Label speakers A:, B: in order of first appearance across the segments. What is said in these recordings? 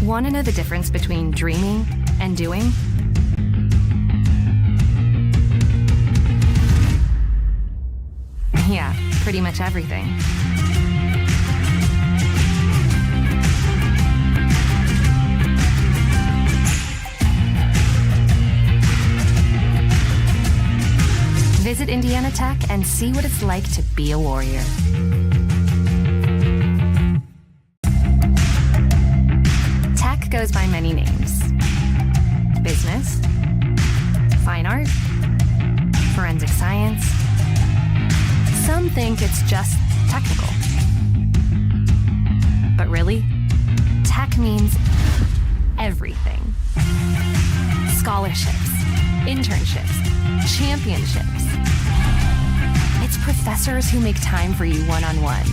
A: Want to know the difference between dreaming and doing? Yeah, pretty much everything. Visit Indiana Tech and see what it's like to be a warrior. Tech goes by many names. Business, fine art, forensic science. Some think it's just technical. But really, tech means everything. Scholarships, internships, championships. It's professors who make time for you one-on-one.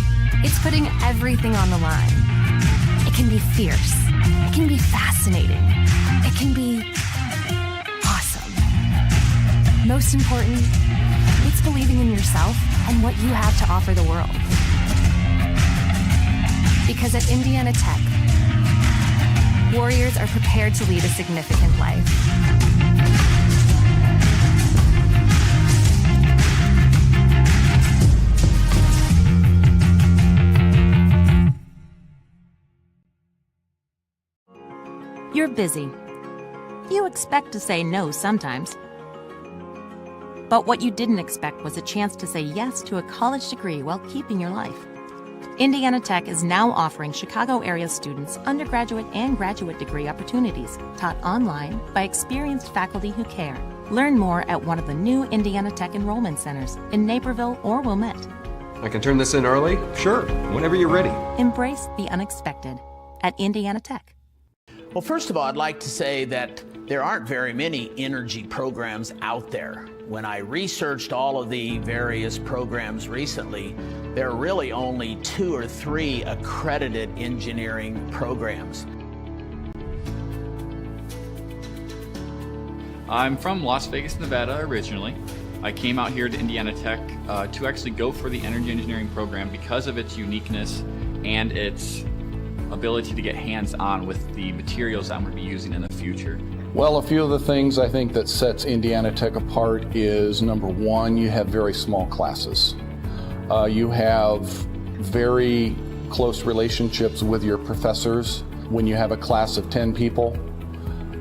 A: It's putting everything on the line. It can be fierce. It can be fascinating. It can be awesome. Most important, it's believing in yourself and what you have to offer the world. Because at Indiana Tech, warriors are prepared to lead a significant life.
B: You're busy. You expect to say no sometimes. But what you didn't expect was a chance to say yes to a college degree while keeping your life. Indiana Tech is now offering Chicago area students undergraduate and graduate degree opportunities taught online by experienced faculty who care. Learn more at one of the new Indiana Tech enrollment centers in Naperville or Wilmette.
C: I can turn this in early? Sure, whenever you're ready.
B: Embrace the unexpected at Indiana Tech.
D: Well, first of all, I'd like to say that there aren't very many energy programs out there. When I researched all of the various programs recently, there are really only 2 or 3 accredited engineering programs.
E: I'm from Las Vegas, Nevada originally. I came out here to Indiana Tech to actually go for the energy engineering program because of its uniqueness and its ability to get hands-on with the materials I'm going to be using in the future.
F: Well, a few of the things I think that sets Indiana Tech apart is, number one, you have very small classes. You have very close relationships with your professors. When you have a class of 10 people,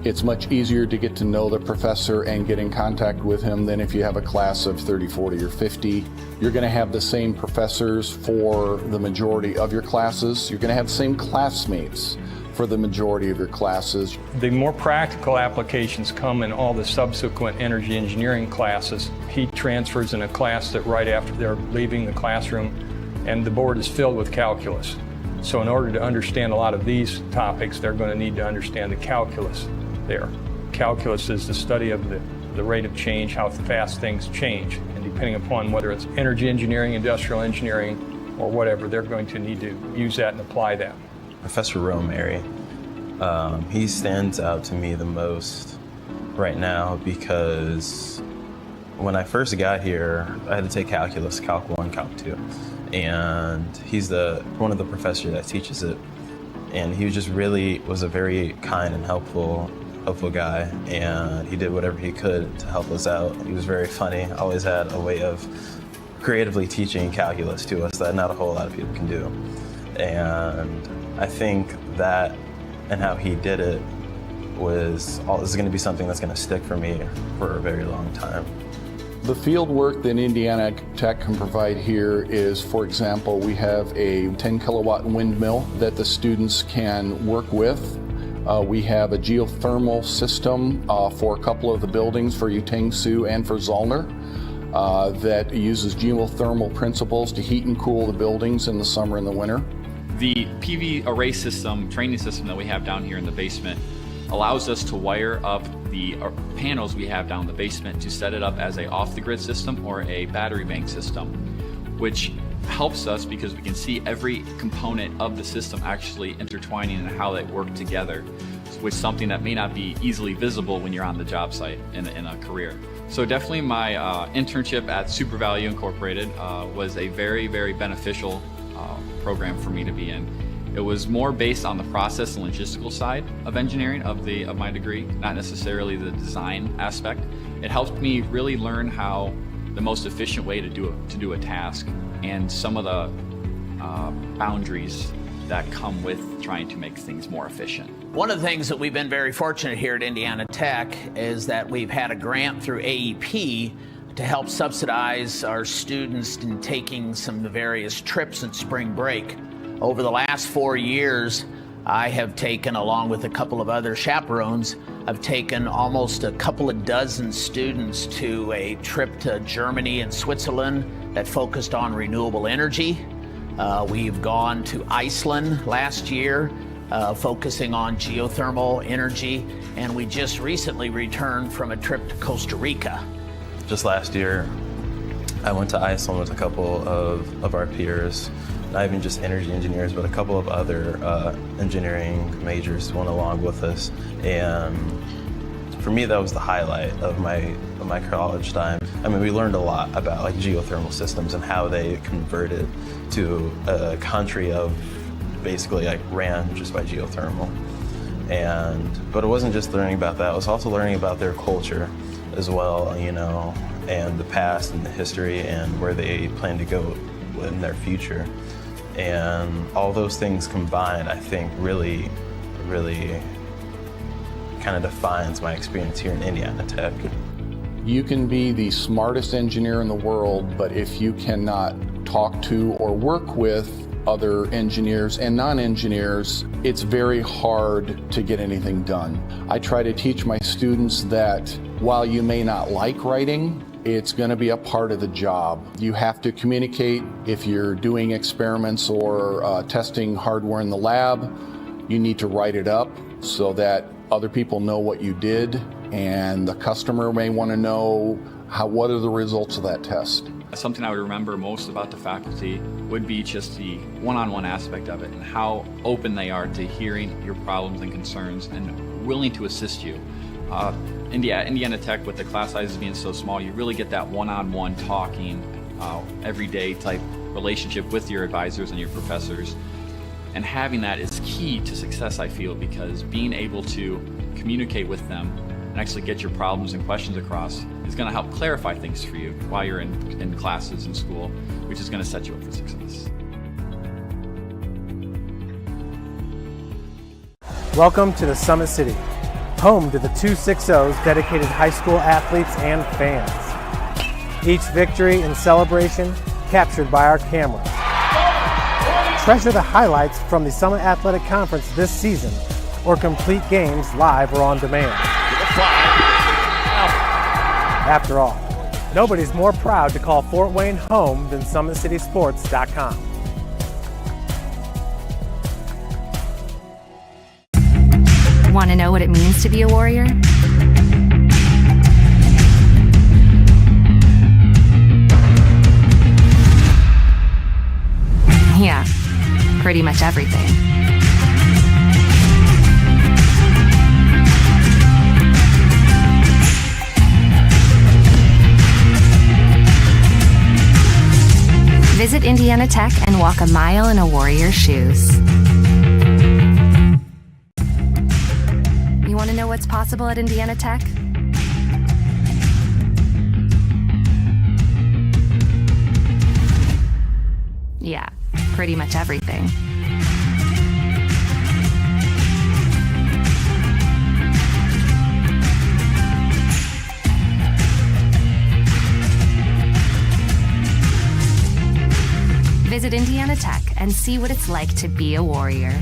F: it's much easier to get to know the professor and get in contact with him than if you have a class of 30, 40, or 50. You're going to have the same professors for the majority of your classes. You're going to have the same classmates for the majority of your classes.
G: The more practical applications come in all the subsequent energy engineering classes. Heat transfers in a class that right after they're leaving the classroom, and the board is filled with calculus. So in order to understand a lot of these topics, they're going to need to understand the calculus there. Calculus is the study of the rate of change, how fast things change. And depending upon whether it's energy engineering, industrial engineering, or whatever, they're going to need to use that and apply that.
H: Professor Romary, he stands out to me the most right now because when I first got here, I had to take calculus, Calc 1, Calc 2. And he's one of the professors that teaches it. And he just really was a very kind and helpful guy, and he did whatever he could to help us out. He was very funny, always had a way of creatively teaching calculus to us that not a whole lot of people can do. And I think that and how he did it is going to be something that's going to stick for me for a very long time.
F: The field work that Indiana Tech can provide here is, for example, we have a 10 kilowatt windmill that the students can work with. We have a geothermal system for a couple of the buildings for Utang-Sioux and for Zollner that uses geothermal principles to heat and cool the buildings in the summer and the winter.
E: The PV array system, training system that we have down here in the basement allows us to wire up the panels we have down in the basement to set it up as a off-the-grid system or a battery bank system, which helps us because we can see every component of the system actually intertwining and how they work together, which is something that may not be easily visible when you're on the job site in a career. So definitely my internship at Super Value Incorporated was a very, very beneficial program for me to be in. It was more based on the process and logistical side of engineering of my degree, not necessarily the design aspect. It helped me really learn how the most efficient way to do a task and some of the boundaries that come with trying to make things more efficient.
D: One of the things that we've been very fortunate here at Indiana Tech is that we've had a grant through AEP to help subsidize our students in taking some of the various trips in spring break. Over the last 4 years, I have taken, along with a couple of other chaperones, I've taken almost a couple of dozen students to a trip to Germany and Switzerland that focused on renewable energy. We've gone to Iceland last year, focusing on geothermal energy, and we just recently returned from a trip to Costa Rica.
H: Just last year, I went to Iceland with a couple of our peers, not even just energy engineers, but a couple of other engineering majors went along with us. And for me, that was the highlight of my college time. I mean, we learned a lot about like geothermal systems and how they converted to a country of basically like ran just by geothermal. But it wasn't just learning about that, it was also learning about their culture as well, you know, and the past and the history and where they plan to go in their future. And all those things combined, I think, really kind of defines my experience here in Indiana Tech.
F: You can be the smartest engineer in the world, but if you cannot talk to or work with other engineers and non-engineers, it's very hard to get anything done. I try to teach my students that while you may not like writing, it's going to be a part of the job. You have to communicate. If you're doing experiments or testing hardware in the lab, you need to write it up so that other people know what you did, and the customer may want to know what are the results of that test.
E: Something I would remember most about the faculty would be just the one-on-one aspect of it and how open they are to hearing your problems and concerns and willing to assist you. Indiana Tech, with the class sizes being so small, you really get that one-on-one talking, everyday type relationship with your advisors and your professors. And having that is key to success, I feel, because being able to communicate with them and actually get your problems and questions across is going to help clarify things for you while you're in classes in school, which is going to set you up for success.
I: Welcome to the Summit City, home to the 260's dedicated high school athletes and fans. Each victory and celebration captured by our cameras. Treasure the highlights from the Summit Athletic Conference this season, or complete games live or on demand. After all, nobody's more proud to call Fort Wayne home than SummitCitySports.com.
A: Want to know what it means to be a warrior? Yeah, pretty much everything. Visit Indiana Tech and walk a mile in a warrior's shoes. You want to know what's possible at Indiana Tech? Yeah, pretty much everything. Visit Indiana Tech and see what it's like to be a warrior.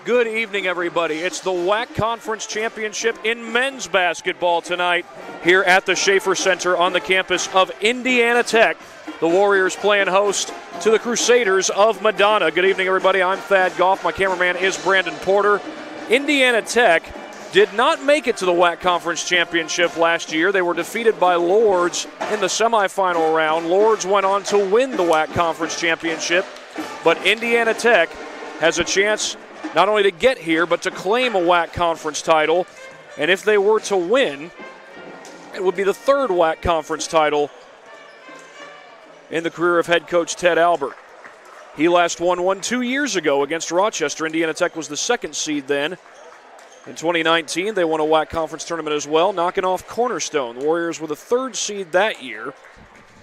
J: Good evening, everybody. It's the WAC Conference Championship in men's basketball tonight here at the Schaefer Center on the campus of Indiana Tech. The Warriors playing host to the Crusaders of Madonna. Good evening, everybody. I'm Thad Goff. My cameraman is Brandon Porter. Indiana Tech did not make it to the WAC Conference Championship last year. They were defeated by Lourdes in the semifinal round. Lourdes went on to win the WAC Conference Championship, but Indiana Tech has a chance not only to get here, but to claim a WAC Conference title. And if they were to win, it would be the third WAC Conference title in the career of head coach Ted Albert. He last won one 2 years ago against Rochester. Indiana Tech was the second seed then. In 2019, they won a WAC conference tournament as well, knocking off Cornerstone. The Warriors were the third seed that year.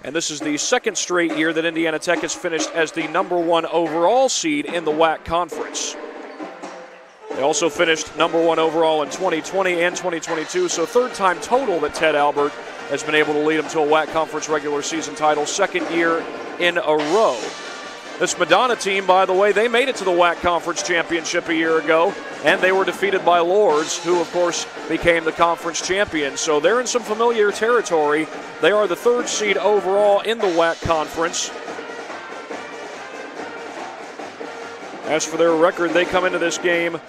J: And this is the second straight year that Indiana Tech has finished as the number 1 overall seed in the WAC conference. They also finished number 1 overall in 2020 and 2022, so third time total that Ted Albert has been able to lead them to a WAC conference regular season title, second year in a row. This Madonna team, by the way, they made it to the WAC conference championship a year ago, and they were defeated by Lourdes, who, of course, became the conference champion. So they're in some familiar territory. They are the third seed overall in the WAC conference. As for their record, they come into this game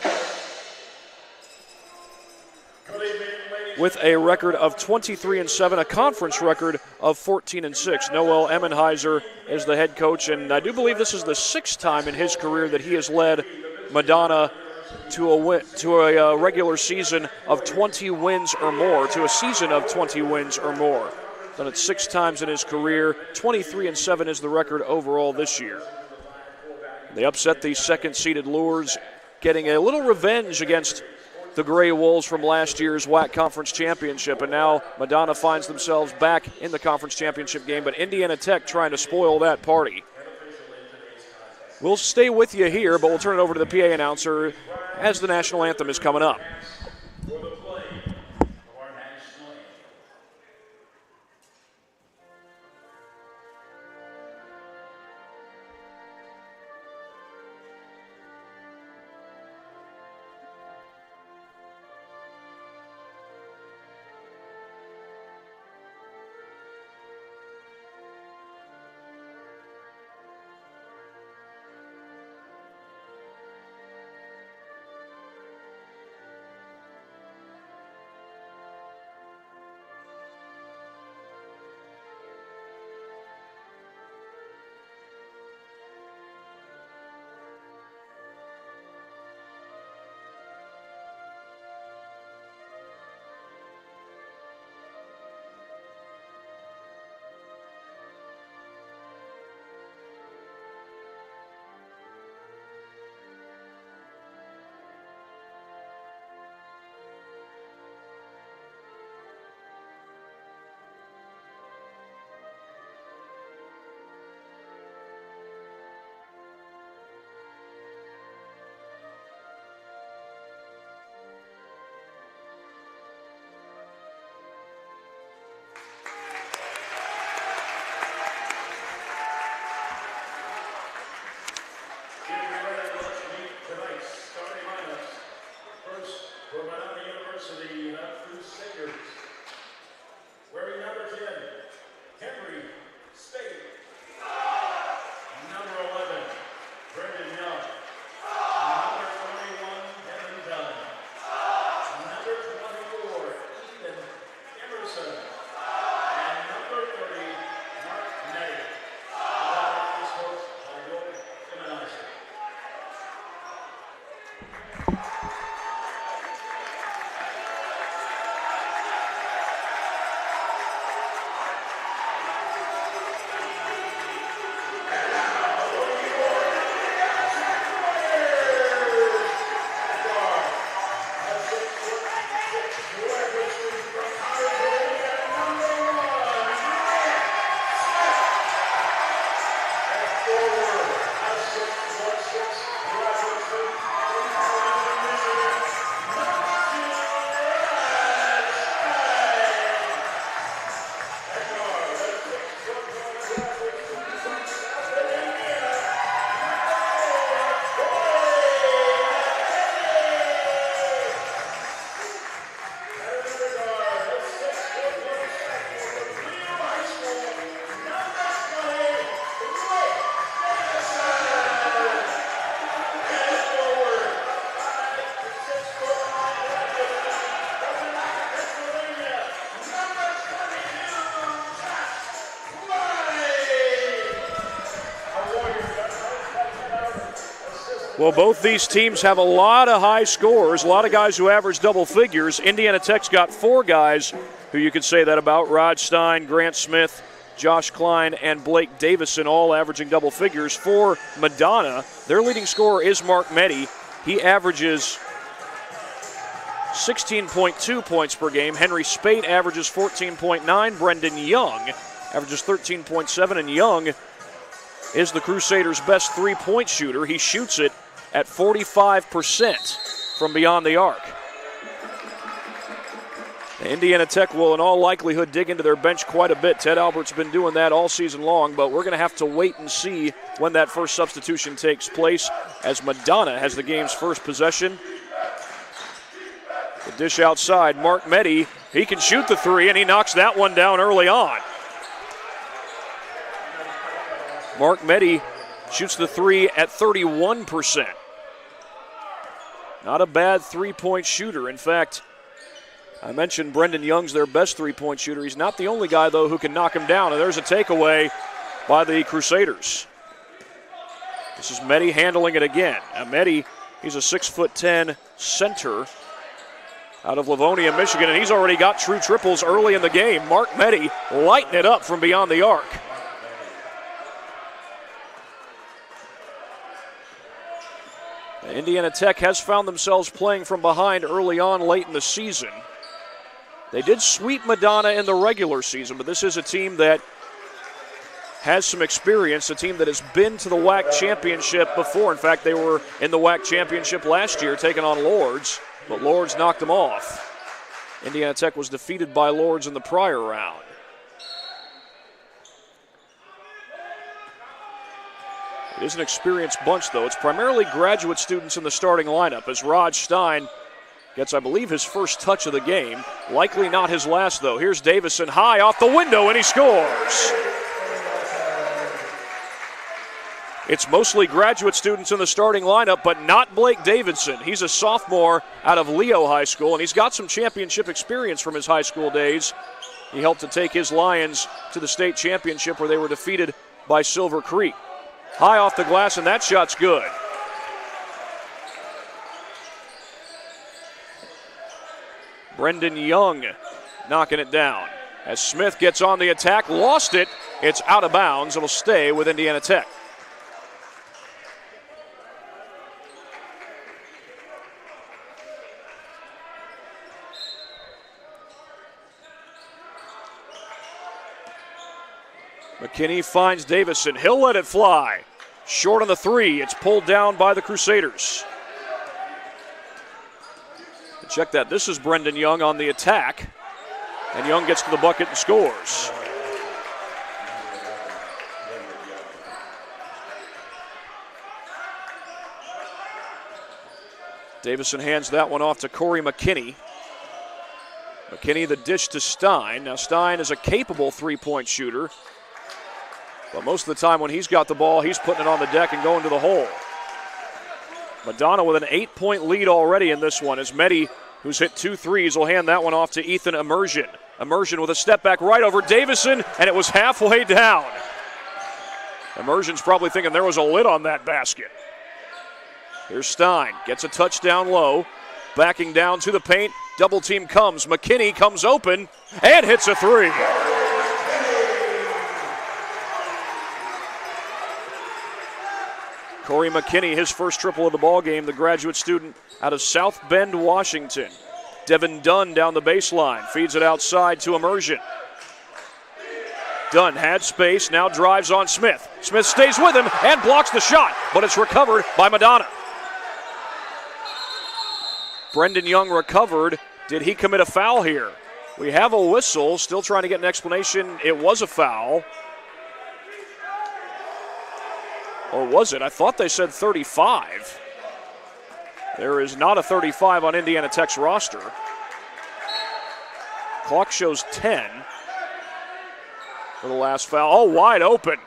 J: with a record of 23-7, a conference record of 14-6. Noel Emmenheiser is the head coach, and I do believe this is the 6th time in his career that he has led Madonna to a regular season of 20 wins or more, to a season of 20 wins or more. Done it 6 times in his career. 23-7 is the record overall this year. They upset the second-seeded Lourdes, getting a little revenge against the Gray Wolves from last year's WAC Conference Championship, and now Madonna finds themselves back in the conference championship game, but Indiana Tech trying to spoil that party. We'll stay with you here, but we'll turn it over to the PA announcer as the national anthem is coming up. Well, both these teams have a lot of high scores, a lot of guys who average double figures. Indiana Tech's got 4 guys who you could say that about: Rod Stein, Grant Smith, Josh Klein and Blake Davison, all averaging double figures. For Madonna, their leading scorer is Mark Meddy. He averages 16.2 points per game. Henry Spate averages 14.9. Brendan Young averages 13.7, and Young is the Crusaders' best three-point shooter. He shoots it at 45% from beyond the arc. Indiana Tech will in all likelihood dig into their bench quite a bit. Ted Albert's been doing that all season long, but we're going to have to wait and see when that first substitution takes place as Madonna has the game's first possession. The dish outside, Mark Meddy, he can shoot the three, and he knocks that one down early on. Mark Meddy shoots the three at 31%. Not a bad three-point shooter. In fact, I mentioned Brendan Young's their best three-point shooter. He's not the only guy, though, who can knock him down, and there's a takeaway by the Crusaders. This is Meddy handling it again. Now, Meddy, he's a 6'10" center out of Livonia, Michigan, and he's already got true triples early in the game. Mark Meddy lighting it up from beyond the arc. Indiana Tech has found themselves playing from behind early on late in the season. They did sweep Madonna in the regular season, but this is a team that has some experience, a team that has been to the WAC championship before. In fact, they were in the WAC championship last year, taking on Lourdes, but Lourdes knocked them off. Indiana Tech was defeated by Lourdes in the prior round. It is an experienced bunch, though. It's primarily graduate students in the starting lineup as Rod Stein gets, I believe, his first touch of the game. Likely not his last, though. Here's Davison high off the window, and he scores. It's mostly graduate students in the starting lineup, but not Blake Davidson. He's a sophomore out of Leo High School, and he's got some championship experience from his high school days. He helped to take his Lions to the state championship where they were defeated by Silver Creek. High off the glass, and that shot's good. Brendan Young knocking it down. As Smith gets on the attack, lost it. It's out of bounds. It'll stay with Indiana Tech. McKinney finds Davison. He'll let it fly. Short on the three. It's pulled down by the Crusaders. Check that. This is Brendan Young on the attack. And Young gets to the bucket and scores. Davison hands that one off to Corey McKinney. McKinney the dish to Stein. Now Stein is a capable three-point shooter. But most of the time when he's got the ball, he's putting it on the deck and going to the hole. Madonna with an 8-point lead already in this one as Meddy, who's hit 2 threes, will hand that one off to Ethan Immersion. Immersion with a step back right over Davison, and it was halfway down. Immersion's probably thinking there was a lid on that basket. Here's Stein, gets a touchdown low, backing down to the paint. Double team comes. McKinney comes open and hits a three. Corey McKinney, his first triple of the ball game, the graduate student out of South Bend, Washington. Devin Dunn down the baseline, feeds it outside to Immersion. Dunn had space, now drives on Smith. Smith stays with him and blocks the shot, but it's recovered by Madonna. Brendan Young recovered. Did he commit a foul here? We have a whistle, still trying to get an explanation. It was a foul. Or was it? I thought they said 35. There is not a 35 on Indiana Tech's roster. Clock shows 10 for the last foul. Oh, wide open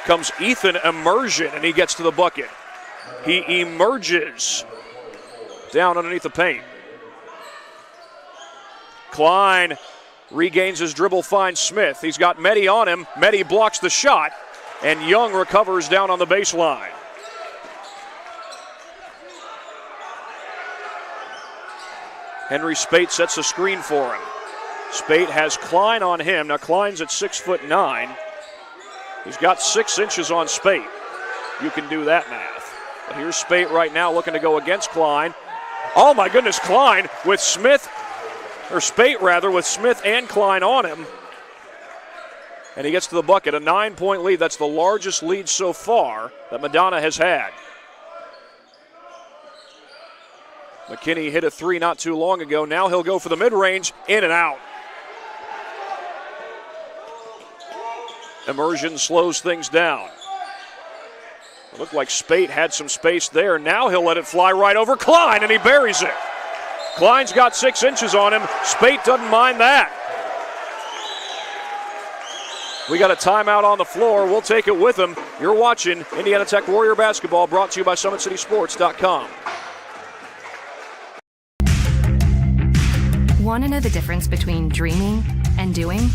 J: comes Ethan Immersion, and he gets to the bucket. He emerges down underneath the paint. Klein regains his dribble, finds Smith. He's got Meddy on him. Meddy blocks the shot. And Young recovers down on the baseline. Henry Spate sets a screen for him. Spate has Klein on him. Now Klein's at 6'9". He's got 6 inches on Spate. You can do that math. But here's Spate right now looking to go against Klein. Oh my goodness, Klein with Smith, or Spate rather, with Smith and Klein on him. And he gets to the bucket, a 9-point lead. That's the largest lead so far that Madonna has had. McKinney hit a 3 not too long ago. Now he'll go for the mid-range, in and out. Immersion slows things down. It looked like Spate had some space there. Now he'll let it fly right over Klein, and he buries it. Klein's got 6 inches on him. Spate doesn't mind that. We got a timeout on the floor. We'll take it with him. You're watching Indiana Tech Warrior Basketball, brought to you by SummitCitySports.com.
A: Want to know the difference between dreaming and doing?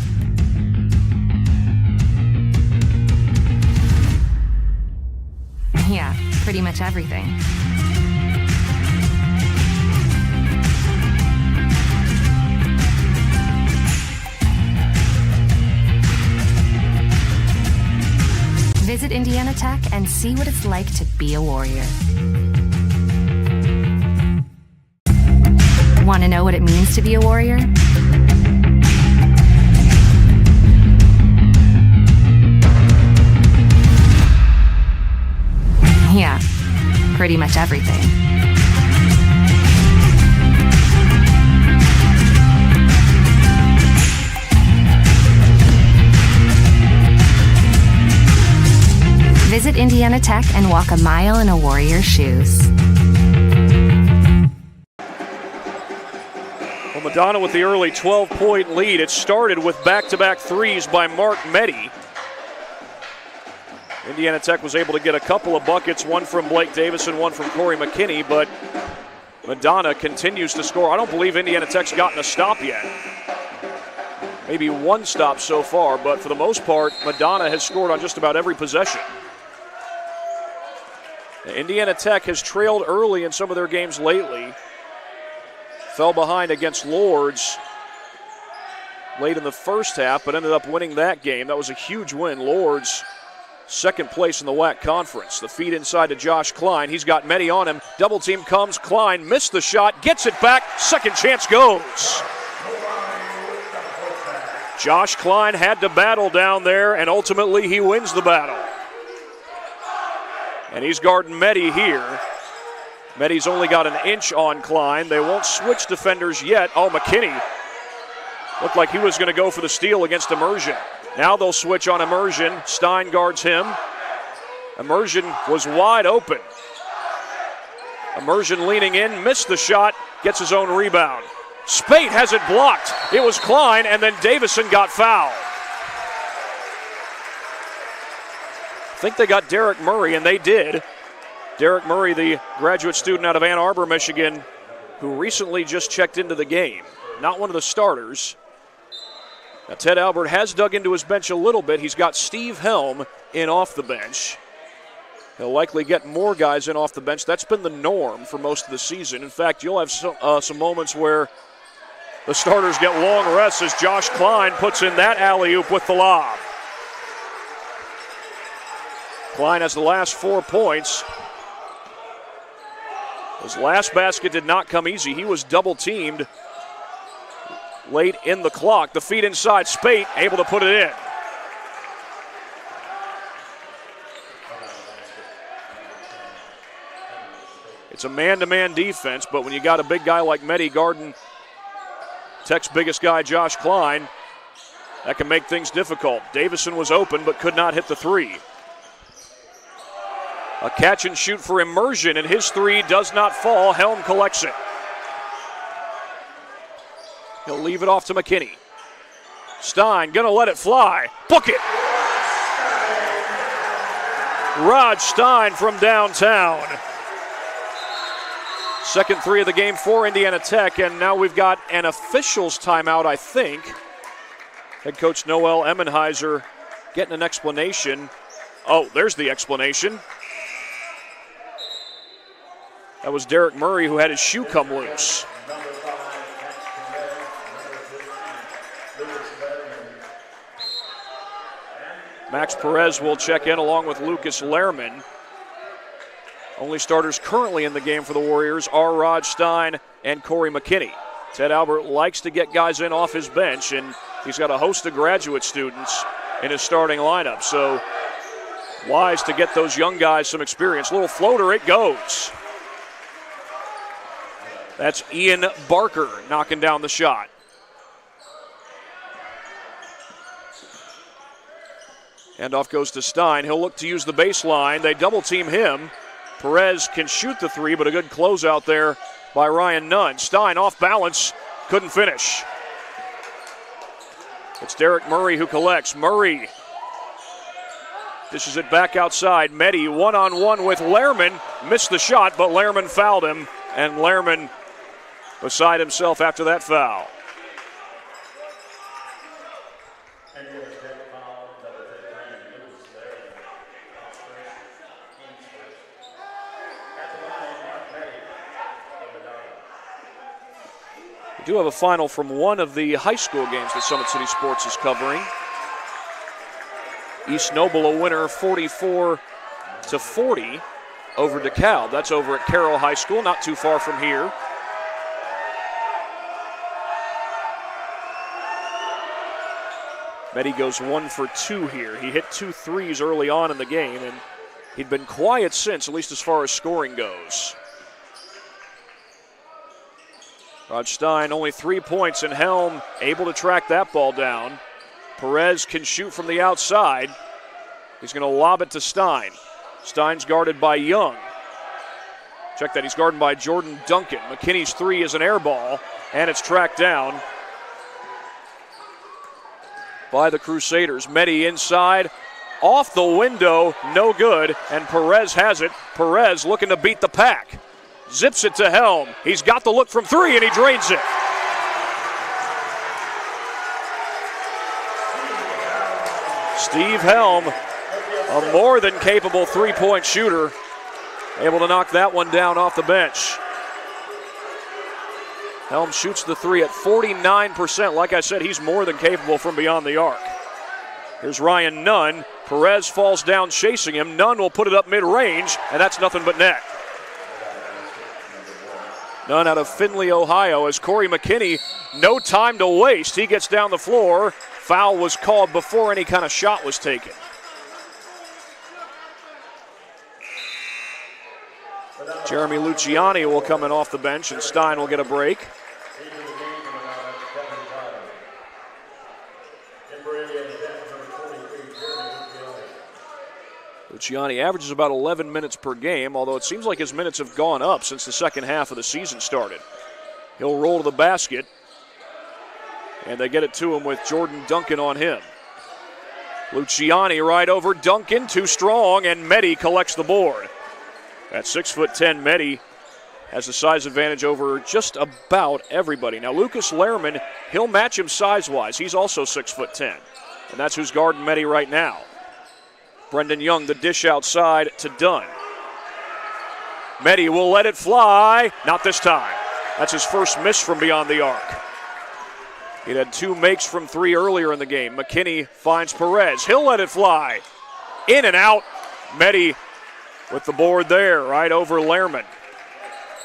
A: Yeah, pretty much everything. Visit Indiana Tech and see what it's like to be a Warrior. Want to know what it means to be a Warrior? Yeah, pretty much everything. Visit Indiana Tech and walk a mile in a Warrior's shoes.
J: Well, Madonna with the early 12-point lead. It started with back-to-back threes by Mark Meddy. Indiana Tech was able to get a couple of buckets, one from Blake Davis and one from Corey McKinney, but Madonna continues to score. I don't believe Indiana Tech's gotten a stop yet. Maybe one stop so far, but for the most part, Madonna has scored on just about every possession. Indiana Tech has trailed early in some of their games lately. Fell behind against Lourdes late in the first half, but ended up winning that game. That was a huge win. Lourdes, second place in the WAC conference. The feed inside to Josh Klein. He's got Meddy on him. Double team comes. Klein missed the shot, gets it back. Second chance goes. Josh Klein had to battle down there, and ultimately he wins the battle. And he's guarding Meddy here. Meddy's only got an inch on Klein. They won't switch defenders yet. Oh, McKinney looked like he was going to go for the steal against Immersion. Now they'll switch on Immersion. Stein guards him. Immersion was wide open. Immersion leaning in, missed the shot, gets his own rebound. Spate has it blocked. It was Klein, and then Davison got fouled. I think they got Derek Murray, and they did. Derek Murray, the graduate student out of Ann Arbor, Michigan, who recently just checked into the game. Not one of the starters. Now, Ted Albert has dug into his bench a little bit. He's got Steve Helm in off the bench. He'll likely get more guys in off the bench. That's been the norm for most of the season. In fact, you'll have some moments where the starters get long rests as Josh Klein puts in that alley-oop with the lob. Klein has the last 4 points. His last basket did not come easy. He was double-teamed late in the clock. The feed inside, Spate able to put it in. It's a man-to-man defense, but when you got a big guy like Meddy guarding Tech's biggest guy, Josh Klein, that can make things difficult. Davison was open but could not hit the three. A catch and shoot for Immersion, and his three does not fall. Helm collects it. He'll leave it off to McKinney. Stein gonna let it fly. Book it! Rod Stein from downtown. Second three of the game for Indiana Tech, and now we've got an officials timeout, I think. Head coach Noel Emmenheiser getting an explanation. Oh, there's the explanation. That was Derek Murray who had his shoe come loose. Max Perez will check in along with Lucas Lehrman. Only starters currently in the game for the Warriors are Rod Stein and Corey McKinney. Ted Albert likes to get guys in off his bench, and he's got a host of graduate students in his starting lineup. So wise to get those young guys some experience. Little floater, it goes. That's Ian Barker knocking down the shot. Handoff goes to Stein. He'll look to use the baseline. They double team him. Perez can shoot the three, but a good closeout there by Ryan Nunn. Stein off balance, couldn't finish. It's Derek Murray who collects. Murray dishes it back outside. Mehdi one-on-one with Lehrman. Missed the shot, but Lehrman fouled him, and Lehrman beside himself after that foul. We do have a final from one of the high school games that Summit City Sports is covering. East Noble a winner 44-40 over DeKalb. That's over at Carroll High School, not too far from here. Mehdi goes 1 for 2 here. He hit 2 threes early on in the game, and he'd been quiet since, at least as far as scoring goes. Rod Stein only 3 points, and Helm able to track that ball down. Perez can shoot from the outside. He's going to lob it to Stein. Stein's guarded by Young. Check that, he's guarded by Jordan Duncan. McKinney's three is an air ball, and it's tracked down by the Crusaders. Mehdi inside, off the window, no good, and Perez has it. Perez looking to beat the pack. Zips it to Helm. He's got the look from three, and he drains it. Steve Helm, a more than capable three-point shooter, able to knock that one down off the bench. Helm shoots the three at 49%. Like I said, he's more than capable from beyond the arc. Here's Ryan Nunn. Perez falls down chasing him. Nunn will put it up mid-range, and that's nothing but net. Nunn out of Findlay, Ohio, as Corey McKinney, no time to waste. He gets down the floor. Foul was called before any kind of shot was taken. Jeremy Luciani will come in off the bench, and Stein will get a break. Luciani averages about 11 minutes per game, although it seems like his minutes have gone up since the second half of the season started. He'll roll to the basket, and they get it to him with Jordan Duncan on him. Luciani right over Duncan, too strong, and Mehdi collects the board. At 6'10", Mehdi has the size advantage over just about everybody. Now, Lucas Lehrman, he'll match him size-wise. He's also 6'10", and that's who's guarding Mehdi right now. Brendan Young, the dish outside to Dunn. Mehdi will let it fly. Not this time. That's his first miss from beyond the arc. He had 2 makes from 3 earlier in the game. McKinney finds Perez. He'll let it fly. In and out. Mehdi with the board there, right over Lehrman.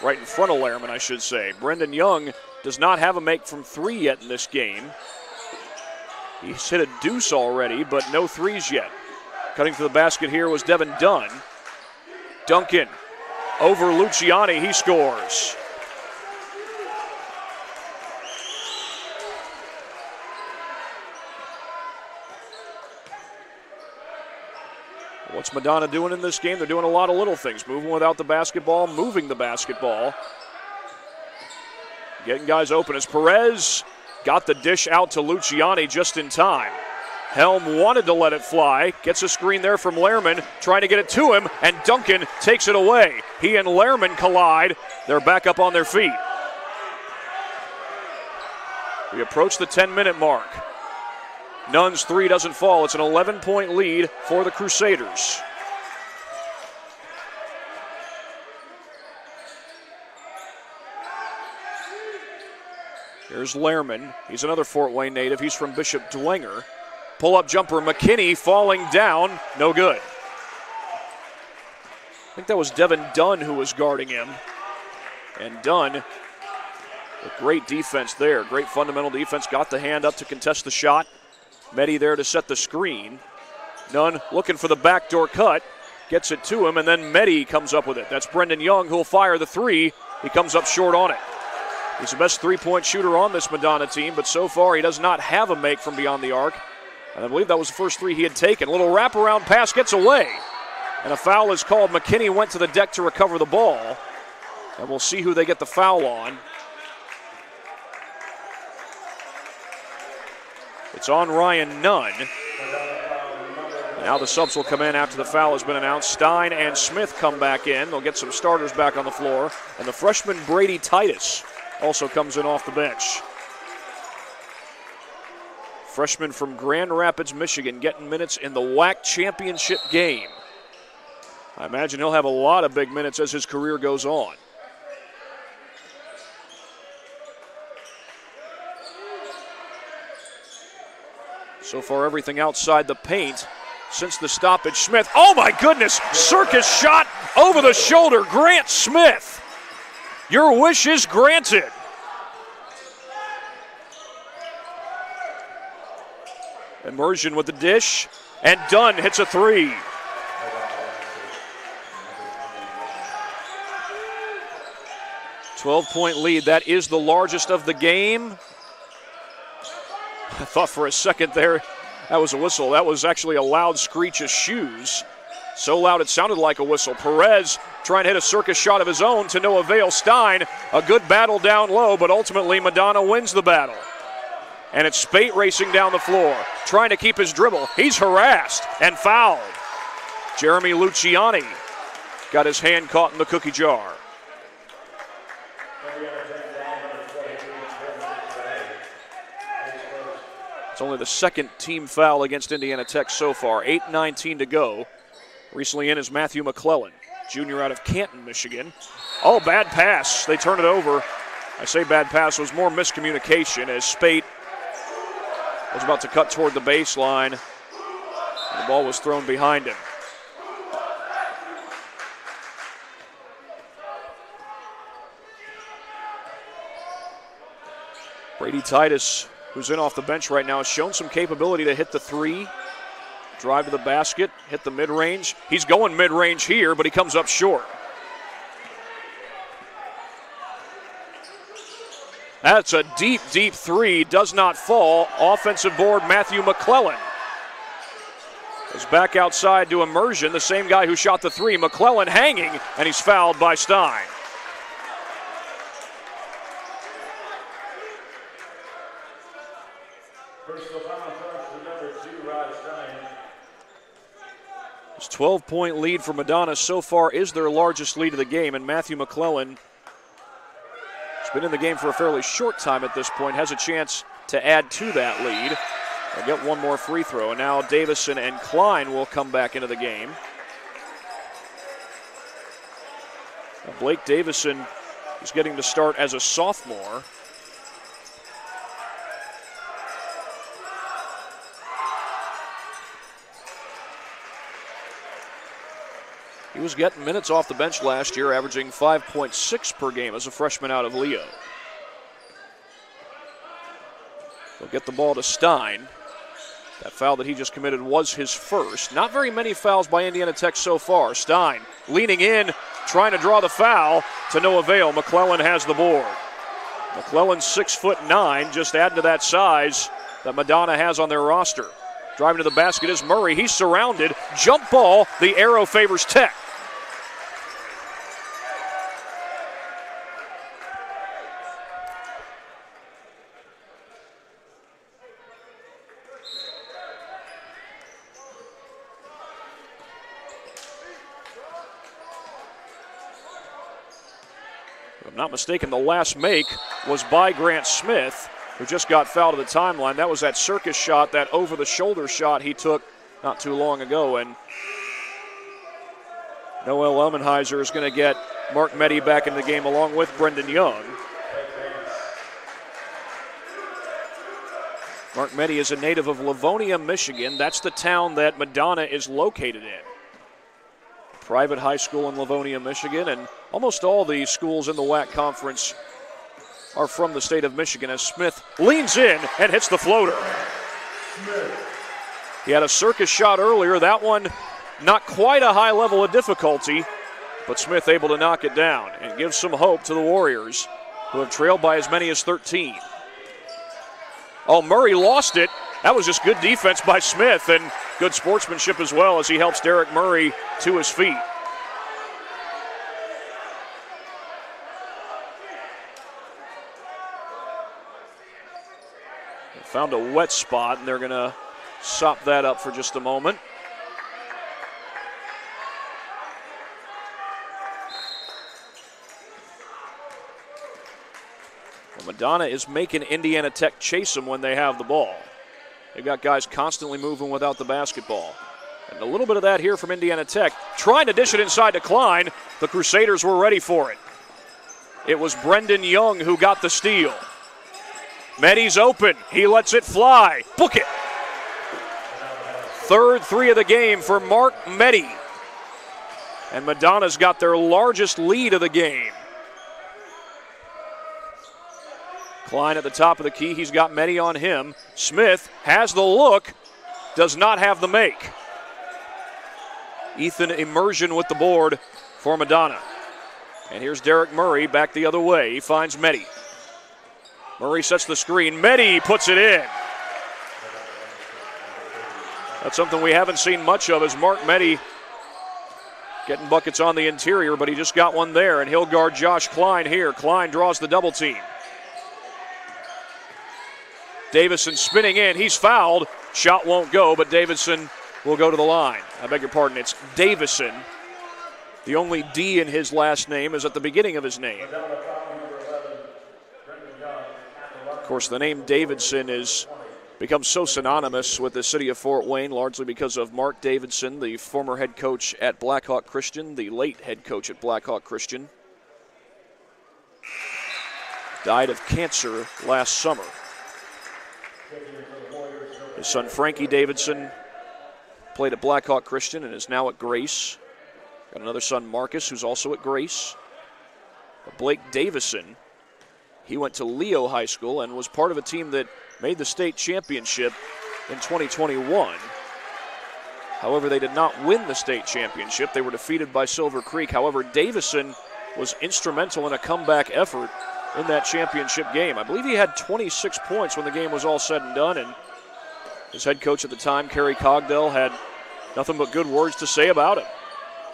J: Right in front of Lehrman, I should say. Brendan Young does not have a make from 3 yet in this game. He's hit a deuce already, but no threes yet. Cutting to the basket here was Devin Dunn. Duncan over Luciani, he scores. What's Madonna doing in this game? They're doing a lot of little things. Moving without the basketball, moving the basketball. Getting guys open as Perez got the dish out to Luciani just in time. Helm wanted to let it fly. Gets a screen there from Lehrman, trying to get it to him, and Duncan takes it away. He and Lehrman collide. They're back up on their feet. We approach the 10-minute mark. Nunn's three doesn't fall. It's an 11-point lead for the Crusaders. Here's Lehrman. He's another Fort Wayne native. He's from Bishop Dwenger. Pull-up jumper, McKinney falling down, no good. I think that was Devin Dunn who was guarding him. And Dunn, with great defense there, great fundamental defense, got the hand up to contest the shot. Mehdi there to set the screen. Dunn looking for the backdoor cut, gets it to him, and then Mehdi comes up with it. That's Brendan Young who'll fire the three. He comes up short on it. He's the best three-point shooter on this Madonna team, but so far he does not have a make from beyond the arc. And I believe that was the first three he had taken. A little wraparound pass gets away. And a foul is called. McKinney went to the deck to recover the ball. And we'll see who they get the foul on. It's on Ryan Nunn. Now the subs will come in after the foul has been announced. Stein and Smith come back in. They'll get some starters back on the floor. And the freshman Brady Titus also comes in off the bench. Freshman from Grand Rapids, Michigan, getting minutes in the WAC championship game. I imagine he'll have a lot of big minutes as his career goes on. So far, everything outside the paint since the stoppage. Smith, oh my goodness, circus shot over the shoulder. Grant Smith, your wish is granted. Immersion with the dish, and Dunn hits a three. .12-point lead, that is the largest of the game. I thought for a second there that was a whistle. That was actually a loud screech of shoes. So loud it sounded like a whistle. Perez trying to hit a circus shot of his own to no avail. Stein, a good battle down low, but ultimately Madonna wins the battle. And it's Spate racing down the floor, trying to keep his dribble. He's harassed and fouled. Jeremy Luciani got his hand caught in the cookie jar. It's only the second team foul against Indiana Tech so far. 8:19 to go. Recently in is Matthew McClellan, junior out of Canton, Michigan. Oh, bad pass. They turn it over. I say bad pass. It was more miscommunication as Spate was about to cut toward the baseline. The ball was thrown behind him. Brady Titus, who's in off the bench right now, has shown some capability to hit the three, drive to the basket, hit the mid-range. He's going mid-range here, but he comes up short. That's a deep, deep three. Does not fall. Offensive board, Matthew McClellan is back outside to Immersion, the same guy who shot the three. McClellan hanging, and he's fouled by Stein. This 12-point lead for Madonna so far is their largest lead of the game, and Matthew McClellan has been in the game for a fairly short time at this point, has a chance to add to that lead. They'll get one more free throw, and now Davison and Klein will come back into the game. Now Blake Davison is getting to start as a sophomore. He was getting minutes off the bench last year, averaging 5.6 per game as a freshman out of Leo. They'll get the ball to Stein. That foul that he just committed was his first. Not very many fouls by Indiana Tech so far. Stein leaning in, trying to draw the foul to no avail. McClellan has the board. McClellan's 6'9", just adding to that size that Madonna has on their roster. Driving to the basket is Murray. He's surrounded. Jump ball. The arrow favors Tech. If I'm not mistaken, the last make was by Grant Smith, who just got fouled at the timeline. That was that circus shot, that over-the-shoulder shot he took not too long ago. And Noel Elmenheiser is going to get Mark Mehdi back in the game along with Brendan Young. Mark Meddy is a native of Livonia, Michigan. That's the town that Madonna is located in. Private high school in Livonia, Michigan, and almost all the schools in the WAC conference are from the state of Michigan as Smith leans in and hits the floater. He had a circus shot earlier. That one not quite a high level of difficulty, but Smith able to knock it down and give some hope to the Warriors, who have trailed by as many as 13. Oh, Murray lost it. That was just good defense by Smith and good sportsmanship as well as he helps Derek Murray to his feet. They found a wet spot, and they're going to sop that up for just a moment. Madonna is making Indiana Tech chase them when they have the ball. They've got guys constantly moving without the basketball. And a little bit of that here from Indiana Tech. Trying to dish it inside to Klein. The Crusaders were ready for it. It was Brendan Young who got the steal. Meddy's open. He lets it fly. Book it. Third three of the game for Mark Meddy. And Madonna's got their largest lead of the game. Klein at the top of the key. He's got Meddy on him. Smith has the look, does not have the make. Ethan Immersion with the board for Madonna. And here's Derek Murray back the other way. He finds Meddy. Murray sets the screen. Meddy puts it in. That's something we haven't seen much of, is Mark Meddy getting buckets on the interior, but he just got one there, and he'll guard Josh Klein here. Klein draws the double team. Davison spinning in. He's fouled. Shot won't go, but Davison will go to the line. I beg your pardon. It's Davison. The only D in his last name is at the beginning of his name. Of course, the name Davidson has become so synonymous with the city of Fort Wayne, largely because of Mark Davidson, the former head coach at Blackhawk Christian, the late head coach at Blackhawk Christian. Died of cancer last summer. His son Frankie Davidson played at Blackhawk Christian and is now at Grace. Got another son, Marcus, who's also at Grace. But Blake Davison, he went to Leo High School and was part of a team that made the state championship in 2021. However, they did not win the state championship. They were defeated by Silver Creek. However, Davison was instrumental in a comeback effort in that championship game. I believe he had 26 points when the game was all said and done, and his head coach at the time, Kerry Cogdell, had nothing but good words to say about him.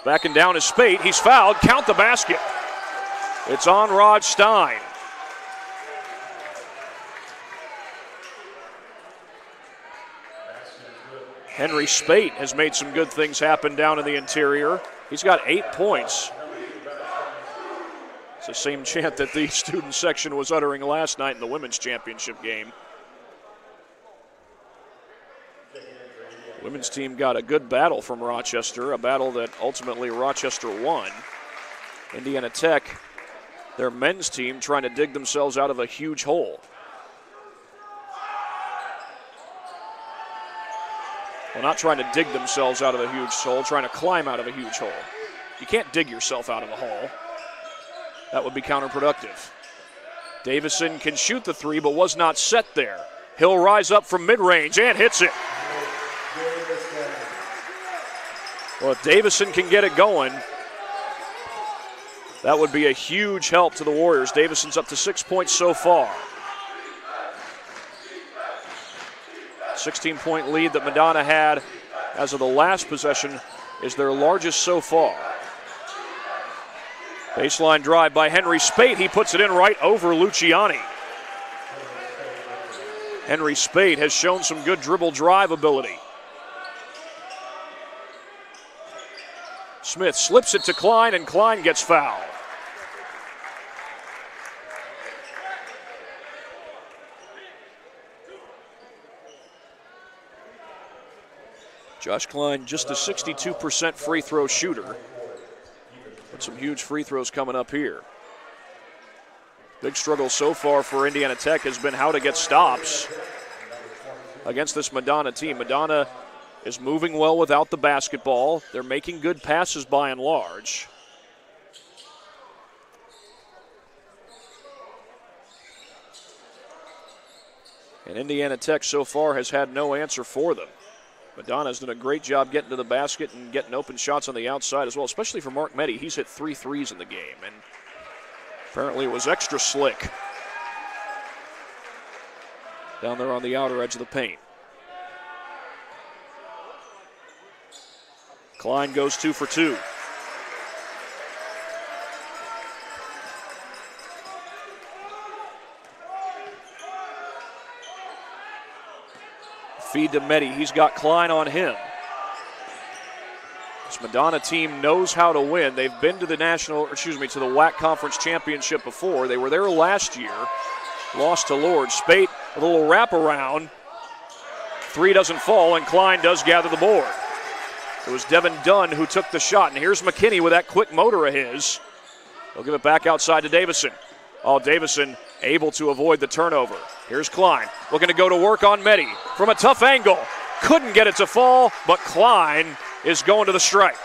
J: Backing down is Spate. He's fouled. Count the basket. It's on Rod Stein. Henry Spate has made some good things happen down in the interior. He's got 8 points. It's the same chant that the student section was uttering last night in the women's championship game. Women's team got a good battle from Rochester, a battle that ultimately Rochester won. Indiana Tech, their men's team, trying to dig themselves out of a huge hole. Well, not trying to dig themselves out of a huge hole, trying to climb out of a huge hole. You can't dig yourself out of a hole. That would be counterproductive. Davison can shoot the three, but was not set there. He'll rise up from mid-range and hits it. Well, if Davison can get it going, that would be a huge help to the Warriors. Davison's up to 6 points so far. 16-point lead that Madonna had as of the last possession is their largest so far. Baseline drive by Henry Spate. He puts it in right over Luciani. Henry Spate has shown some good dribble drive ability. Smith slips it to Klein, and Klein gets fouled. Josh Klein, just a 62% free throw shooter. But some huge free throws coming up here. Big struggle so far for Indiana Tech has been how to get stops. against this Madonna team. Madonna is moving well without the basketball. They're making good passes by and large. And Indiana Tech so far has had no answer for them. Madonna's done a great job getting to the basket and getting open shots on the outside as well, especially for Mark Meddy. He's hit 3 threes in the game, and apparently it was extra slick down there on the outer edge of the paint. Klein goes 2 for 2. Feed to Meddy. He's got Klein on him. This Madonna team knows how to win. They've been to the to the WAC Conference Championship before. They were there last year. Lost to Lord. Spate, a little wraparound. 3 doesn't fall, and Klein does gather the board. It was Devin Dunn who took the shot, and here's McKinney with that quick motor of his. He'll give it back outside to Davison. Oh, Davison able to avoid the turnover. Here's Klein looking to go to work on Meddy from a tough angle. Couldn't get it to fall, but Klein is going to the strike.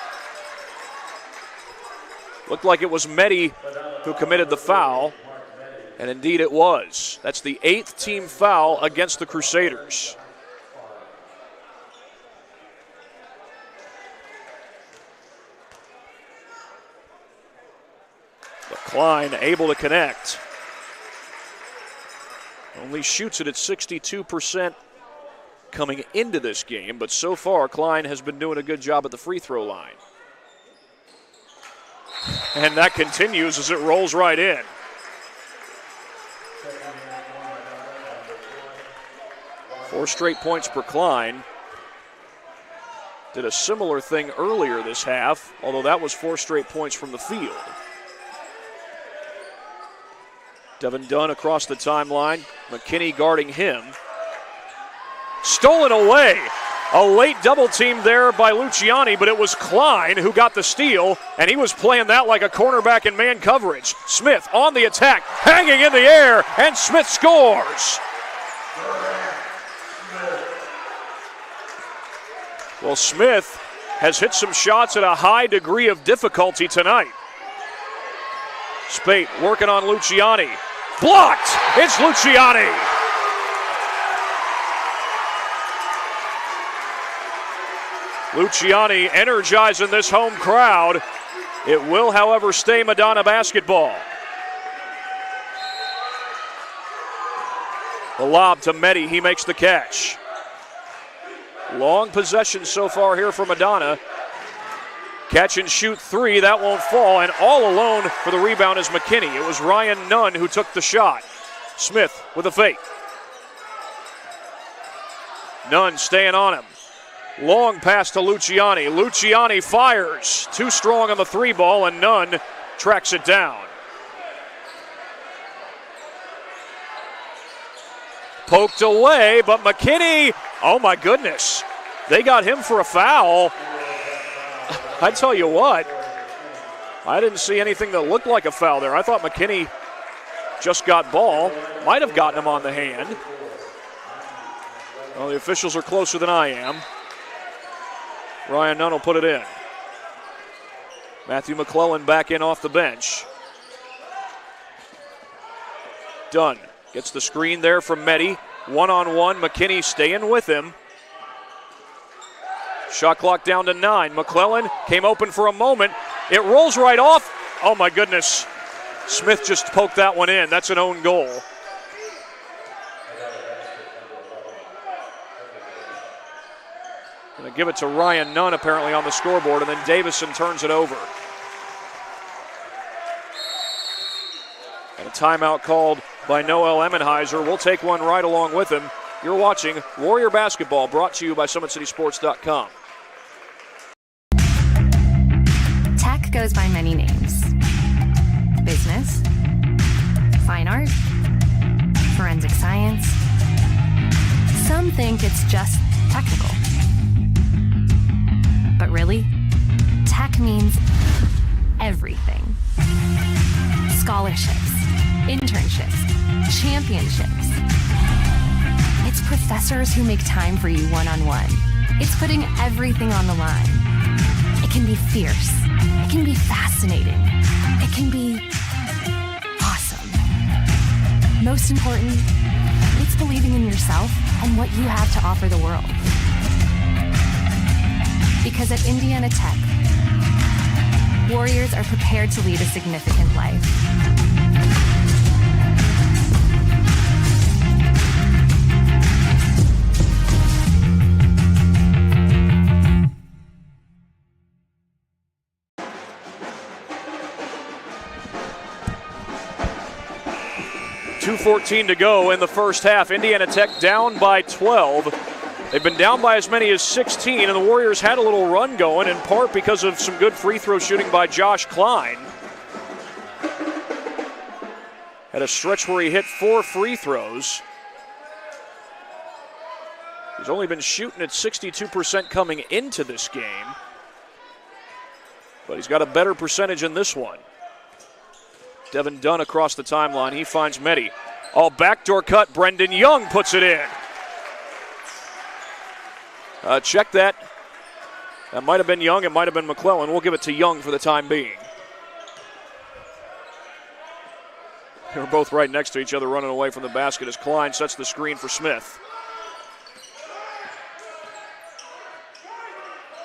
J: Looked like it was Meddy who committed the foul, and indeed it was. That's the 8th team foul against the Crusaders. But Klein able to connect. Only shoots it at 62% coming into this game, but so far Klein has been doing a good job at the free throw line. And that continues as it rolls right in. Four straight points per Klein. Did a similar thing earlier this half, although that was 4 straight points from the field. Devin Dunn across the timeline. McKinney guarding him. Stolen away. A late double team there by Luciani, but it was Klein who got the steal, and he was playing that like a cornerback in man coverage. Smith on the attack, hanging in the air, and Smith scores. Well, Smith has hit some shots at a high degree of difficulty tonight. Spate working on Luciani. Blocked! It's Luciani! Luciani energizing this home crowd. It will, however, stay Madonna basketball. The lob to Meddy. He makes the catch. Long possession so far here for Madonna. Catch and shoot 3, that won't fall, and all alone for the rebound is McKinney. It was Ryan Nunn who took the shot. Smith with a fake. Nunn staying on him. Long pass to Luciani. Luciani fires. Too strong on the 3 ball, and Nunn tracks it down. Poked away, but McKinney, oh my goodness. They got him for a foul. I tell you what, I didn't see anything that looked like a foul there. I thought McKinney just got ball. Might have gotten him on the hand. Well, the officials are closer than I am. Ryan Nunn will put it in. Matthew McClellan back in off the bench. Dunn gets the screen there from Meddy. One-on-one, McKinney staying with him. Shot clock down to 9. McClellan came open for a moment. It rolls right off. Oh my goodness. Smith just poked that one in. That's an own goal. Going to give it to Ryan Nunn apparently on the scoreboard, and then Davison turns it over. And a timeout called by Noel Emmenheiser. We'll take one right along with him. You're watching Warrior Basketball, brought to you by SummitCitySports.com.
A: Tech goes by many names. Business, fine art, forensic science. Some think it's just technical. But really, tech means everything. Scholarships, internships, championships. It's It's professors who make time for you one-on-one. It's putting everything on the line. It can be fierce. It can be fascinating. It can be awesome. Most important, it's believing in yourself and what you have to offer the world. Because at Indiana Tech, Warriors are prepared to lead a significant life.
J: .2:14 to go in the first half. Indiana Tech down by 12. They've been down by as many as 16, and the Warriors had a little run going, in part because of some good free throw shooting by Josh Klein. Had a stretch where he hit 4 free throws. He's only been shooting at 62% coming into this game, but he's got a better percentage in this one. Devin Dunn across the timeline. He finds Mehdi. Oh, backdoor cut. Brendan Young puts it in. Check that. That might have been Young. It might have been McClellan. We'll give it to Young for the time being. They were both right next to each other running away from the basket as Klein sets the screen for Smith.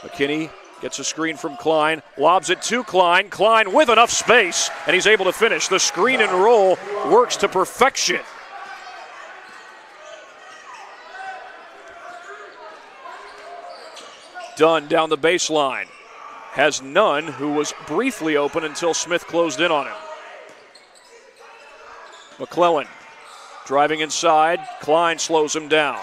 J: McKinney gets a screen from Klein, lobs it to Klein. Klein with enough space, and he's able to finish. The screen and roll works to perfection. Dunn down the baseline. Has Nunn, who was briefly open until Smith closed in on him. McClellan driving inside. Klein slows him down.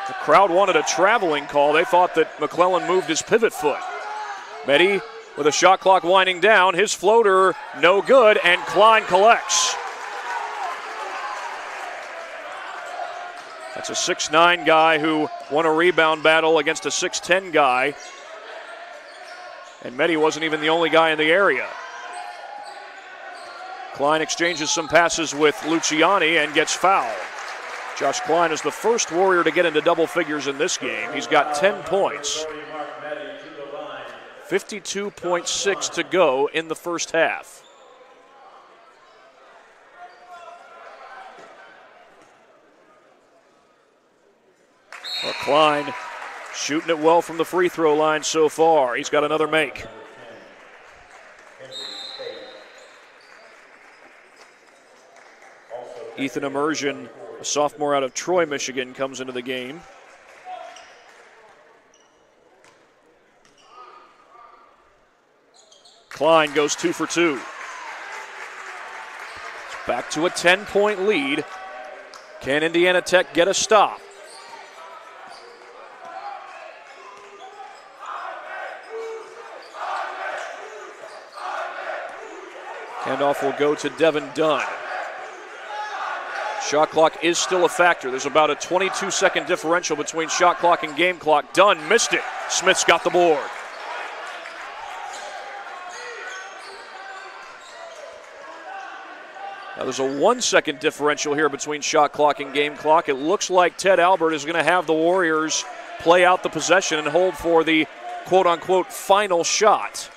J: The crowd wanted a traveling call. They thought that McClellan moved his pivot foot. Mehdi with a shot clock winding down. His floater no good, and Klein collects. That's a 6'9" guy who won a rebound battle against a 6'10" guy. And Mehdi wasn't even the only guy in the area. Klein exchanges some passes with Luciani and gets fouled. Josh Klein is the first Warrior to get into double figures in this game. He's got 10 points. 52.6 to go in the first half. Well, Klein shooting it well from the free throw line so far. He's got another make. Ethan Immersion, a sophomore out of Troy, Michigan, comes into the game. Klein goes 2 for 2. It's back to a 10-point lead. Can Indiana Tech get a stop? Handoff will go to Devin Dunn. Shot clock is still a factor. There's about a 22-second differential between shot clock and game clock. Dunn missed it. Smith's got the board. Now there's a 1-second differential here between shot clock and game clock. It looks like Ted Albert is going to have the Warriors play out the possession and hold for the quote-unquote final shot.